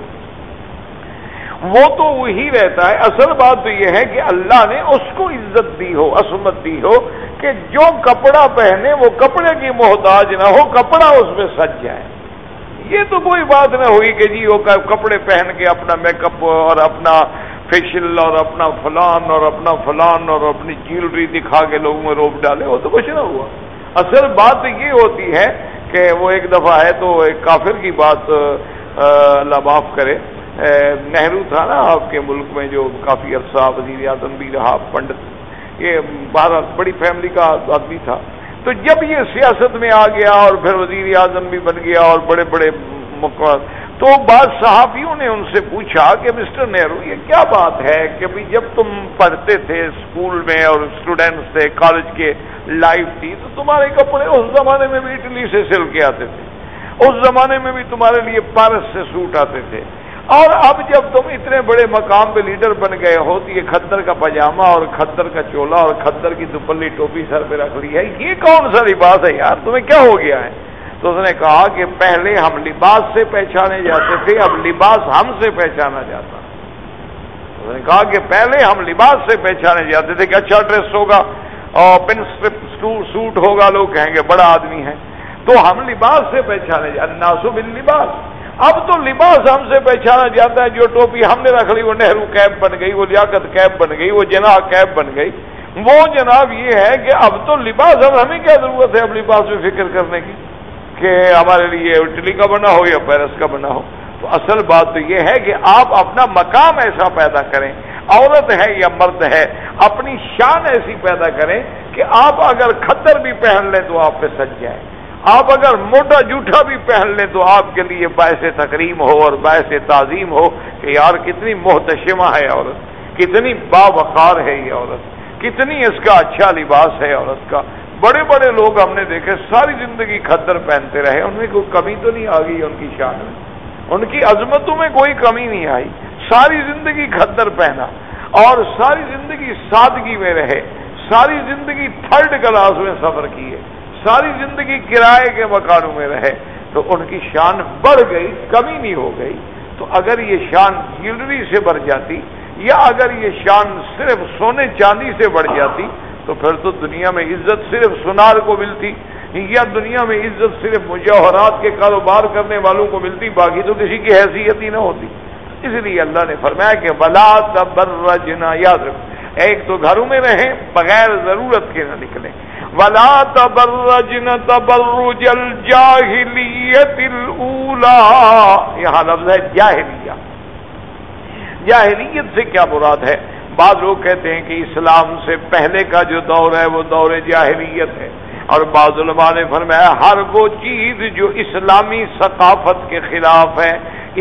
وہ تو وہی رہتا ہے. اصل بات تو یہ ہے کہ اللہ نے اس کو عزت دی ہو، عصمت دی ہو کہ جو کپڑا پہنے وہ کپڑے کی محتاج نہ ہو، کپڑا اس میں سج جائے. یہ تو کوئی بات نہ ہوئی کہ جی وہ کپڑے پہن کے اپنا میک اپ اور اپنا فیشل اور اپنا فلان اور اپنا فلان اور اپنی جیولری دکھا کے لوگوں میں روپ ڈالے. وہ تو کچھ نہ ہوا. اصل بات یہ ہوتی ہے کہ وہ ایک دفعہ ہے تو ایک کافر کی بات اللہ معاف کرے، نہرو تھا نا آپ کے ملک میں جو کافی عرصہ وزیر اعظم بھی رہا، پنڈت، یہ بہرحال بڑی فیملی کا آدمی تھا. تو جب یہ سیاست میں آ گیا اور پھر وزیر اعظم بھی بن گیا اور بڑے بڑے تو بعض صحافیوں نے ان سے پوچھا کہ مسٹر نہرو یہ کیا بات ہے کہ بھی جب تم پڑھتے تھے اسکول میں اور اسٹوڈنٹس تھے کالج کے لائف تھی تو تمہارے کپڑے اس زمانے میں بھی اٹلی سے سل کے آتے تھے، اس زمانے میں بھی تمہارے لیے پیرس سے سوٹ آتے تھے، اور اب جب تم اتنے بڑے مقام پہ لیڈر بن گئے ہو تو یہ کھدر کا پاجامہ اور کھدر کا چولا اور کھدر کی دوپلی ٹوپی سر پہ رکھ لی ہے، یہ کون سا لباس ہے یار، تمہیں کیا ہو گیا ہے؟ تو اس نے کہا کہ پہلے ہم لباس سے پہچانے جاتے تھے، اب لباس ہم سے پہچانا جاتا. اس نے کہا کہ پہلے ہم لباس سے پہچانے جاتے تھے کہ اچھا ڈریس ہوگا اور پن اسٹرپ سوٹ ہوگا، لوگ کہیں گے بڑا آدمی ہے، تو ہم لباس سے پہچانے جاتے، الناس باللباس. اب تو لباس ہم سے پہچانا جاتا ہے، جو ٹوپی ہم نے رکھ لی وہ نہرو کیپ بن گئی، وہ لیاقت کیپ بن گئی، وہ جناح کیپ بن گئی. وہ جناب یہ ہے کہ اب تو لباس، اب ہمیں کیا ضرورت ہے اب لباس میں فکر کرنے کی کہ ہمارے لیے اٹلی کا بنا ہو یا پیرس کا بنا ہو. تو اصل بات تو یہ ہے کہ آپ اپنا مقام ایسا پیدا کریں، عورت ہے یا مرد ہے، اپنی شان ایسی پیدا کریں کہ آپ اگر کھدر بھی پہن لیں تو آپ پہ سج جائے، آپ اگر موٹا جوٹا بھی پہن لیں تو آپ کے لیے باعث تکریم ہو اور باعث تعظیم ہو کہ یار کتنی محتشمہ ہے عورت، کتنی باوقار ہے یہ عورت، کتنی اس کا اچھا لباس ہے عورت کا. بڑے بڑے لوگ ہم نے دیکھے ساری زندگی کھدر پہنتے رہے، ان میں کوئی کمی تو نہیں آ گئی ان کی شان میں، ان کی عظمتوں میں کوئی کمی نہیں آئی. ساری زندگی کھدر پہنا اور ساری زندگی سادگی میں رہے، ساری زندگی تھرڈ کلاس میں سفر کیے، ساری زندگی کرائے کے مکانوں میں رہے، تو ان کی شان بڑھ گئی، کمی نہیں ہو گئی. تو اگر یہ شان جیولری سے بڑھ جاتی یا اگر یہ شان صرف سونے چاندی سے بڑھ جاتی تو پھر تو دنیا میں عزت صرف سونار کو ملتی یا دنیا میں عزت صرف مجوہرات کے کاروبار کرنے والوں کو ملتی، باقی تو کسی کی حیثیت ہی نہ ہوتی. اس لیے اللہ نے فرمایا کہ ولا تبرجنا، یاد رکھو ایک تو گھروں میں رہیں بغیر ضرورت کے نہ نکلیں، ولا تبرجن تبرج الجاہلیت الاولی، یہاں لفظ ہے جاہلیہ. جاہلیت سے کیا مراد ہے؟ بعض لوگ کہتے ہیں کہ اسلام سے پہلے کا جو دور ہے وہ دور جاہلیت ہے، اور بعض علماء نے فرمایا ہر وہ چیز جو اسلامی ثقافت کے خلاف ہے،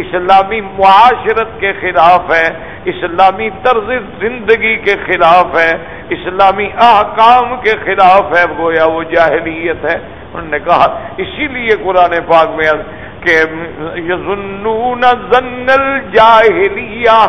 اسلامی معاشرت کے خلاف ہے، اسلامی طرز زندگی کے خلاف ہے، اسلامی احکام کے خلاف ہے، گویا وہ جاہلیت ہے. انہوں نے کہا اسی لیے قرآن پاک میں کہ یظنون ظن الجاہلیہ،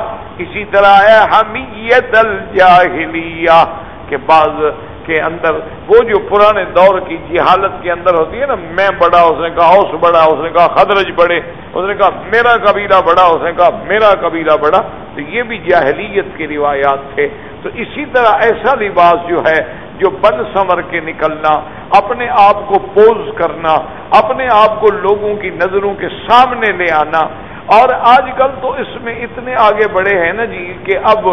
اسی طرح ہے حمیت الجاہلیہ کہ بعض کے اندر وہ جو پرانے دور کی جہالت کے اندر ہوتی ہے نا، میں بڑا، اس نے کہا اوس بڑا، اس نے کہا خدرج بڑے، اس نے کہا میرا قبیلہ بڑا، اس نے کہا میرا قبیلہ بڑا، تو یہ بھی جاہلیت کی روایات تھے. تو اسی طرح ایسا لباس جو ہے جو بن سنور کے نکلنا، اپنے آپ کو پوز کرنا، اپنے آپ کو لوگوں کی نظروں کے سامنے لے آنا. اور آج کل تو اس میں اتنے آگے بڑھے ہیں نا جی کہ اب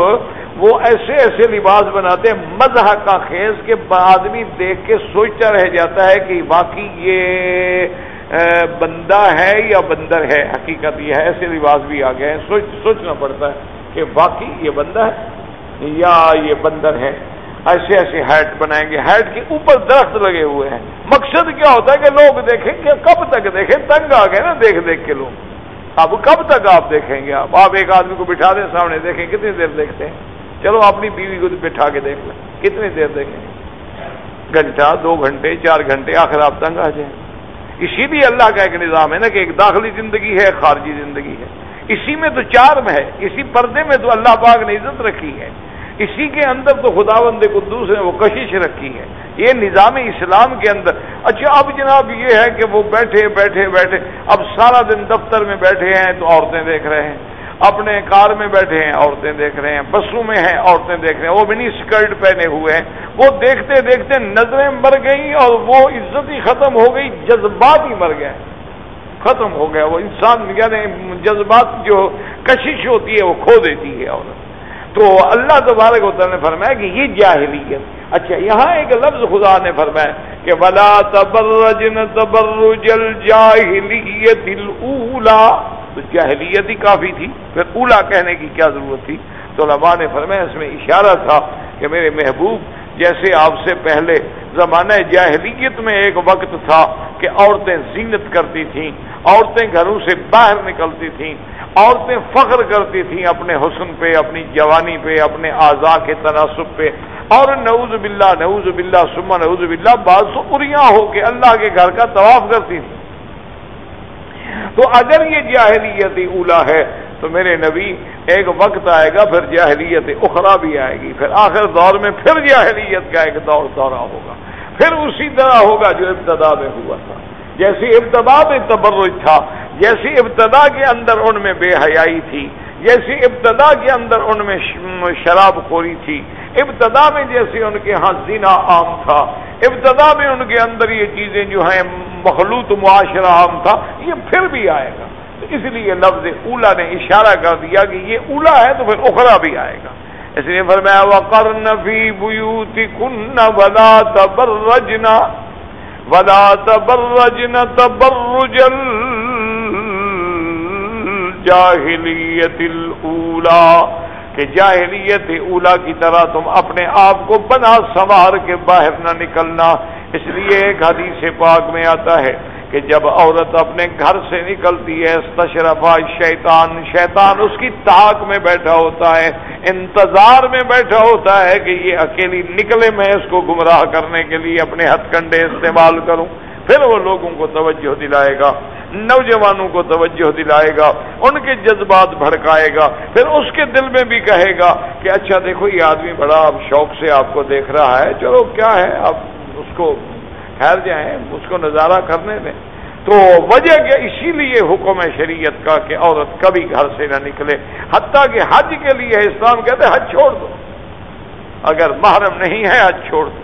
وہ ایسے ایسے لباس بناتے ہیں مزح کا خیز کہ آدمی دیکھ کے سوچتا رہ جاتا ہے کہ واقعی یہ بندہ ہے یا بندر ہے. حقیقت یہ ہے ایسے لباس بھی آ گئے ہیں، سوچنا پڑتا ہے کہ واقعی یہ بندہ ہے یا یہ بندر ہے. ایسے ایسے ہیٹ بنائیں گے، ہیٹ کے اوپر درخت لگے ہوئے ہیں. مقصد کیا ہوتا ہے کہ لوگ دیکھیں کہ کب تک دیکھیں، تنگ آ گئے نا دیکھ دیکھ کے لوگ. اب کب تک آپ دیکھیں گے؟ آپ ایک آدمی کو بٹھا دیں سامنے، دیکھیں کتنی دیر دیکھتے ہیں. چلو اپنی بیوی کو بٹھا کے دیکھ لیں کتنی دیر دیکھیں گے، گھنٹہ 2 گھنٹے 4 گھنٹے، آخر آپ تنگ آ جائیں. اسی لیے اللہ کا ایک نظام ہے نا کہ ایک داخلی زندگی ہے، ایک خارجی زندگی ہے، اسی میں تو چارم ہے، اسی پردے میں تو اللہ پاک نے عزت رکھی ہے، اسی کے اندر تو خداوند قدوس نے وہ کشش رکھی ہے، یہ نظام اسلام کے اندر۔ اچھا اب جناب یہ ہے کہ وہ بیٹھے اب سارا دن دفتر میں بیٹھے ہیں تو عورتیں دیکھ رہے ہیں، اپنے کار میں بیٹھے ہیں عورتیں دیکھ رہے ہیں، بسوں میں ہیں عورتیں دیکھ رہے ہیں، وہ منی اسکرٹ پہنے ہوئے ہیں، وہ دیکھتے دیکھتے نظریں مر گئیں اور وہ عزت ہی ختم ہو گئی، جذبات ہی مر گئے، ختم ہو گیا وہ انسان، یعنی جذبات جو کشش ہوتی ہے وہ کھو دیتی ہے عورت۔ تو اللہ تبارک و تعالیٰ نے فرمایا کہ یہ جاہلیت۔ اچھا یہاں ایک لفظ خدا نے فرمایا کہ وَلَا تَبَرَّجْنَ تَبَرُّجَ الْجَاهِلِيَّةِ الْأُولَى، تو جاہلیت ہی کافی تھی، پھر اولا کہنے کی کیا ضرورت تھی؟ تو علماء نے فرمایا اس میں اشارہ تھا کہ میرے محبوب جیسے آپ سے پہلے زمانہ جاہلیت میں ایک وقت تھا کہ عورتیں زینت کرتی تھیں، عورتیں گھروں سے باہر نکلتی تھیں، عورتیں فخر کرتی تھیں اپنے حسن پہ، اپنی جوانی پہ، اپنے اعضاء کے تناسب پہ، اور نعوذ باللہ ثم نعوذ باللہ بعض اریاں ہو کے اللہ کے گھر کا طواف کرتی تھیں۔ تو اگر یہ جاہلیت اولا ہے تو میرے نبی ایک وقت آئے گا پھر جاہلیت اخرى بھی آئے گی، پھر آخر دور میں پھر جاہلیت کا ایک دورہ ہوگا، پھر اسی طرح ہوگا جو ابتدا میں ہوا تھا۔ جیسی ابتدا میں تبرج تھا، جیسی ابتدا کے اندر ان میں بے حیائی تھی، جیسی ابتدا کے اندر ان میں شراب خوری تھی، ابتدا میں جیسے ان کے ہاں زنا عام تھا، ابتدا میں ان کے اندر یہ چیزیں جو ہیں مخلوط معاشرہ عام تھا، یہ پھر بھی آئے گا۔ تو اس لیے لفظ اولا نے اشارہ کر دیا کہ یہ اولا ہے تو پھر اخرى بھی آئے گا۔ اس لیے فرمایا وَقَرْنَ فِي بُيُوتِكُنَّ وَلَا تَبَرَّجْنَ تَبَرُّجَ الْجَاهِلِيَّةِ الْأُولَى، کہ جاہلیت اولا کی طرح تم اپنے آپ کو بنا سنوار کے باہر نہ نکلنا۔ اس لیے ایک حدیث پاک میں آتا ہے کہ جب عورت اپنے گھر سے نکلتی ہے استشرفا شیطان اس کی طاق میں بیٹھا ہوتا ہے، انتظار میں بیٹھا ہوتا ہے کہ یہ اکیلی نکلے، میں اس کو گمراہ کرنے کے لیے اپنے ہتھ کنڈے استعمال کروں، پھر وہ لوگوں کو توجہ دلائے گا، نوجوانوں کو توجہ دلائے گا، ان کے جذبات بھڑکائے گا، پھر اس کے دل میں بھی کہے گا کہ اچھا دیکھو یہ آدمی بڑا اب شوق سے آپ کو دیکھ رہا ہے، چلو کیا ہے آپ اس کو ٹھہر جائیں، اس کو نظارہ کرنے دیں۔ تو وجہ کہ اسی لیے حکم ہے شریعت کا کہ عورت کبھی گھر سے نہ نکلے، حتیٰ کہ حج کے لیے اسلام کہتے ہیں حج چھوڑ دو، اگر محرم نہیں ہے حج چھوڑ دو،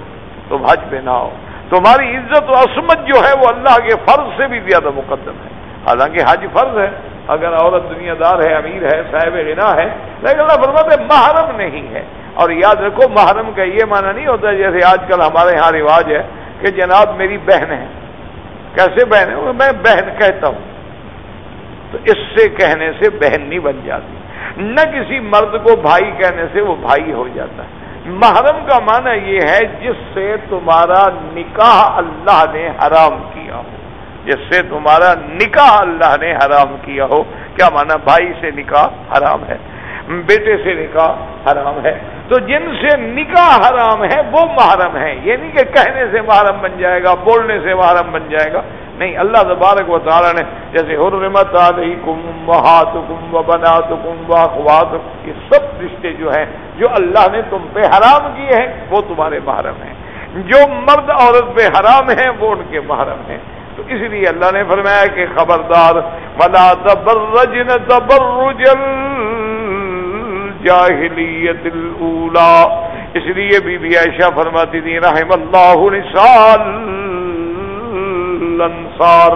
تم حج پہ نہ آؤ، تمہاری عزت و عصمت جو ہے وہ اللہ کے فرض سے بھی زیادہ مقدم ہے۔ حالانکہ حج فرض ہے، اگر عورت دنیا دار ہے، امیر ہے، صاحب غنا ہے، لیکن اللہ فرماتے ہیں محرم نہیں ہے۔ اور یاد رکھو محرم کا یہ معنی نہیں ہوتا جیسے آج کل ہمارے ہاں رواج ہے کہ جناب میری بہن ہے۔ کیسے بہن ہے؟ میں بہن کہتا ہوں، تو اس سے کہنے سے بہن نہیں بن جاتی، نہ کسی مرد کو بھائی کہنے سے وہ بھائی ہو جاتا ہے۔ محرم کا معنی یہ ہے جس سے تمہارا نکاح اللہ نے حرام کیا ہو، جس سے تمہارا نکاح اللہ نے حرام کیا ہو۔ کیا معنی؟ بھائی سے نکاح حرام ہے، بیٹے سے نکاح حرام ہے، تو جن سے نکاح حرام ہے وہ محرم ہے۔ یہ نہیں کہ کہنے سے محرم بن جائے گا، بولنے سے محرم بن جائے گا، نہیں۔ اللہ تبارک و تعالی نے جیسے حرمت علیکم امہاتکم وبناتکم واخواتکم، یہ سب رشتے جو ہیں جو اللہ نے تم پہ حرام کیے ہیں وہ تمہارے محرم ہیں، جو مرد عورت پہ حرام ہیں وہ ان کے محرم ہیں۔ تو اس لیے اللہ نے فرمایا کہ خبردار ولا تبرجن تبرج الجاہلیت الاولی۔ اس لیے بی بی عائشہ فرماتی تھی رحم اللہ نساء الانصار،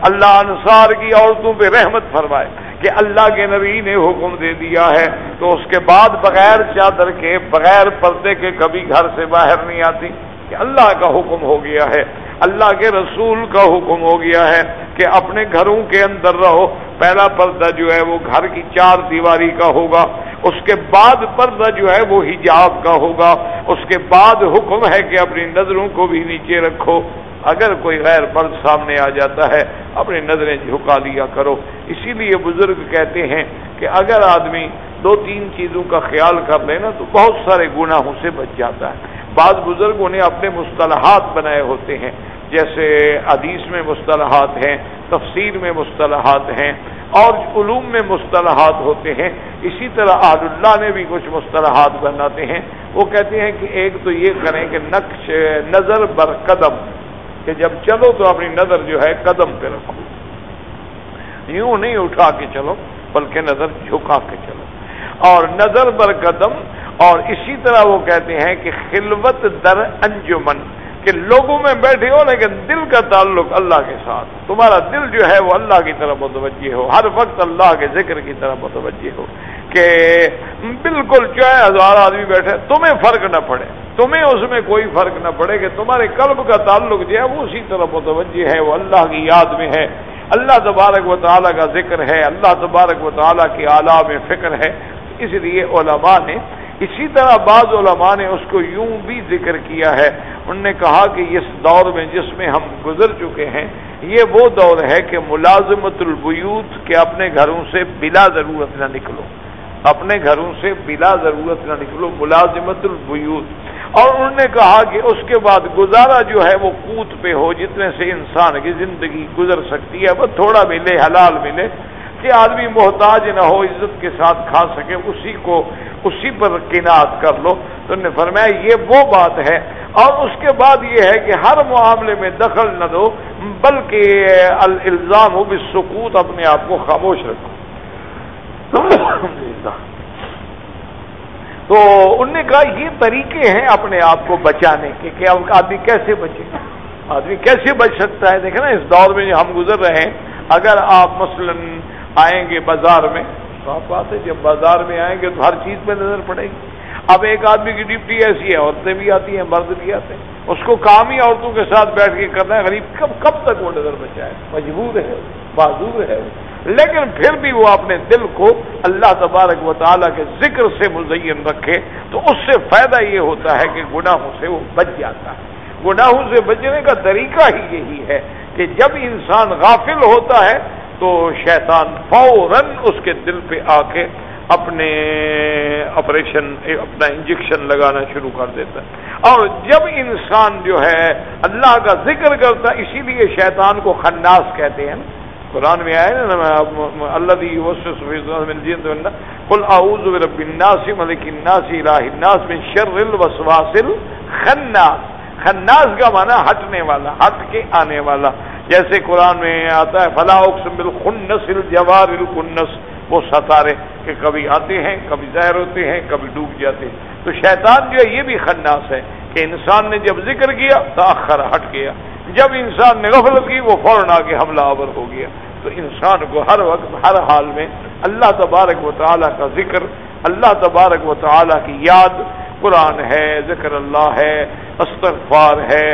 اللہ انصار کی عورتوں پہ رحمت فرمائے کہ اللہ کے نبی نے حکم دے دیا ہے تو اس کے بعد بغیر چادر کے، بغیر پردے کے کبھی گھر سے باہر نہیں آتی، کہ اللہ کا حکم ہو گیا ہے، اللہ کے رسول کا حکم ہو گیا ہے کہ اپنے گھروں کے اندر رہو۔ پہلا پردہ جو ہے وہ گھر کی چار دیواری کا ہوگا، اس کے بعد پردہ جو ہے وہ حجاب کا ہوگا، اس کے بعد حکم ہے کہ اپنی نظروں کو بھی نیچے رکھو، اگر کوئی غیر مرد سامنے آ جاتا ہے اپنی نظریں جھکا لیا کرو۔ اسی لیے بزرگ کہتے ہیں کہ اگر آدمی دو تین چیزوں کا خیال کر لے نا تو بہت سارے گناہوں سے بچ جاتا ہے۔ بعض بزرگوں نے اپنے مصطلحات بنائے ہوتے ہیں، جیسے حدیث میں مصطلحات ہیں، تفسیر میں مصطلحات ہیں، اور علوم میں مصطلحات ہوتے ہیں۔ اسی طرح اہل اللہ نے بھی کچھ مصطلحات بناتے ہیں۔ وہ کہتے ہیں کہ ایک تو یہ کریں کہ نقش نظر بر قدم، کہ جب چلو تو اپنی نظر جو ہے قدم پہ رکھو، یوں نہیں اٹھا کے چلو بلکہ نظر جھکا کے چلو، اور نظر بر قدم۔ اور اسی طرح وہ کہتے ہیں کہ خلوت در انجمن، کہ لوگوں میں بیٹھے ہو لیکن دل کا تعلق اللہ کے ساتھ، تمہارا دل جو ہے وہ اللہ کی طرف متوجہ ہو، ہر وقت اللہ کے ذکر کی طرف متوجہ ہو، کہ بالکل چاہے 1000 آدمی بیٹھے تمہیں فرق نہ پڑے، تمہیں اس میں کوئی فرق نہ پڑے، کہ تمہارے قلب کا تعلق جو ہے وہ اسی طرف متوجہ ہے، وہ اللہ کی یاد میں ہے، اللہ تبارک و تعالیٰ کا ذکر ہے، اللہ تبارک و تعالیٰ کی اعلیٰ میں فکر ہے۔ اس لیے علماء نے، اسی طرح بعض علماء نے اس کو یوں بھی ذکر کیا ہے، انہوں نے کہا کہ اس دور میں جس میں ہم گزر چکے ہیں، یہ وہ دور ہے کہ ملازمت البیوت، کہ اپنے گھروں سے بلا ضرورت نہ نکلو، اپنے گھروں سے بلا ضرورت نہ نکلو، ملازمت البیوت۔ اور انہوں نے کہا کہ اس کے بعد گزارا جو ہے وہ قوت پہ ہو، جتنے سے انسان کی زندگی گزر سکتی ہے، وہ تھوڑا ملے، حلال ملے، کہ آدمی محتاج نہ ہو، عزت کے ساتھ کھا سکے، اسی پر قناعت کر لو۔ تو انہوں نے فرمایا یہ وہ بات ہے۔ اور اس کے بعد یہ ہے کہ ہر معاملے میں دخل نہ دو، بلکہ الالزام ہو بالسکوت، اپنے آپ کو خاموش رکھو۔ تو انہوں نے کہا یہ طریقے ہیں اپنے آپ کو بچانے کے، کہ آدمی کیسے بچے، آدمی کیسے بچ سکتا ہے۔ دیکھیں نا اس دور میں جو ہم گزر رہے ہیں، اگر آپ مثلاً آئیں گے بازار میں، صاف بات ہے جب بازار میں آئیں گے تو ہر چیز پہ نظر پڑے گی۔ اب ایک آدمی کی ڈیوٹی ایسی ہے، عورتیں بھی آتی ہیں، مرد بھی آتے ہیں، اس کو کام ہی عورتوں کے ساتھ بیٹھ کے کرنا ہے، غریب کب تک وہ نظر بچائے، مجبور ہے، معذور ہے، لیکن پھر بھی وہ اپنے دل کو اللہ تبارک و تعالیٰ کے ذکر سے مزین رکھے، تو اس سے فائدہ یہ ہوتا ہے کہ گناہوں سے وہ بچ جاتا ہے۔ گناہوں سے بچنے کا طریقہ ہی یہی ہے کہ جب انسان غافل ہوتا ہے تو شیطان فوراً اس کے دل پہ آ کے اپنا انجیکشن لگانا شروع کر دیتا ہے۔ اور جب انسان جو ہے اللہ کا ذکر کرتا ہے، اسی لیے شیطان کو خناس کہتے ہیں، قرآن میں آئے نا الذی یوسوس فی صدور الجن والناس قل اعوذ برب الناس ملک الناس الہ الناس من شر الوسواس الخناس۔ خناس کا معنی ہٹنے والا، ہٹ کے آنے والا، جیسے قرآن میں آتا ہے فلا اقسم بالخنس الجوار الکنس، وہ ستارے کہ کبھی آتے ہیں، کبھی ظاہر ہوتے ہیں، کبھی ڈوب جاتے ہیں۔ تو شیطان جو ہے یہ بھی خناس ہے کہ انسان نے جب ذکر کیا تاخر، ہٹ گیا، جب انسان نے غفلت کی وہ فوراً آگے حملہ آور ہو گیا۔ تو انسان کو ہر وقت ہر حال میں اللہ تبارک و تعالیٰ کا ذکر، اللہ تبارک و تعالیٰ کی یاد، قرآن ہے، ذکر اللہ ہے، استغفار ہے،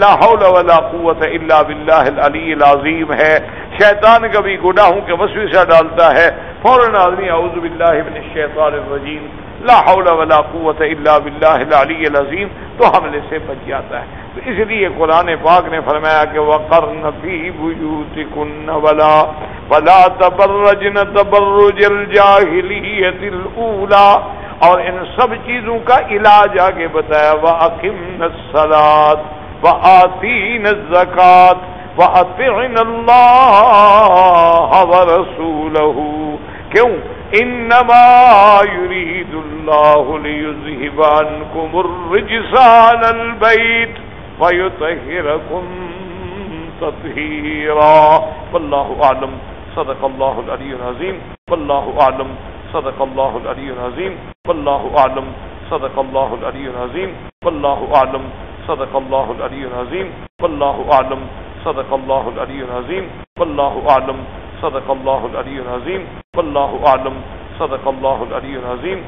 لا حول ولا قوت الا باللہ العلی العظیم ہے۔ شیطان کبھی گناہوں کے وسوسہ ڈالتا ہے، فوراً آدمی اعوذ باللہ من الشیطان الرجیم، لا حول ولا قوت الا باللہ العلی العظیم، تو حملے سے بچ جاتا ہے۔ تو اس لیے قرآن پاک نے فرمایا کہ وَقَرْنَ فِي بُيُوتِكُنَّ وَلَا تَبَرَّجْنَ تَبَرُّجَ الْجَاهِلِيَّةِ الْأُولَى، اور ان سب چیزوں کا علاج آگے بتایا، وَأَقِمْنَ الصَّلَاةَ وَآتِينَ الزَّكَاةَ وَأَطِعْنَ اللَّهَ وَرَسُولَهُ۔ کیوں؟ انما يريد الله ليذهب عنكم الرجس عن البيت ويطهركم تطهيرا۔ والله اعلم، صدق الله العلي العظيم، والله اعلم، صدق الله العلي العظيم، والله اعلم، صدق الله العلي العظيم، والله اعلم، صدق الله العلي العظيم، والله اعلم، صدق الله العلي العظيم، والله اعلم، صدق الله العلي العظيم، والله اعلم، صدق الله العلي العظيم۔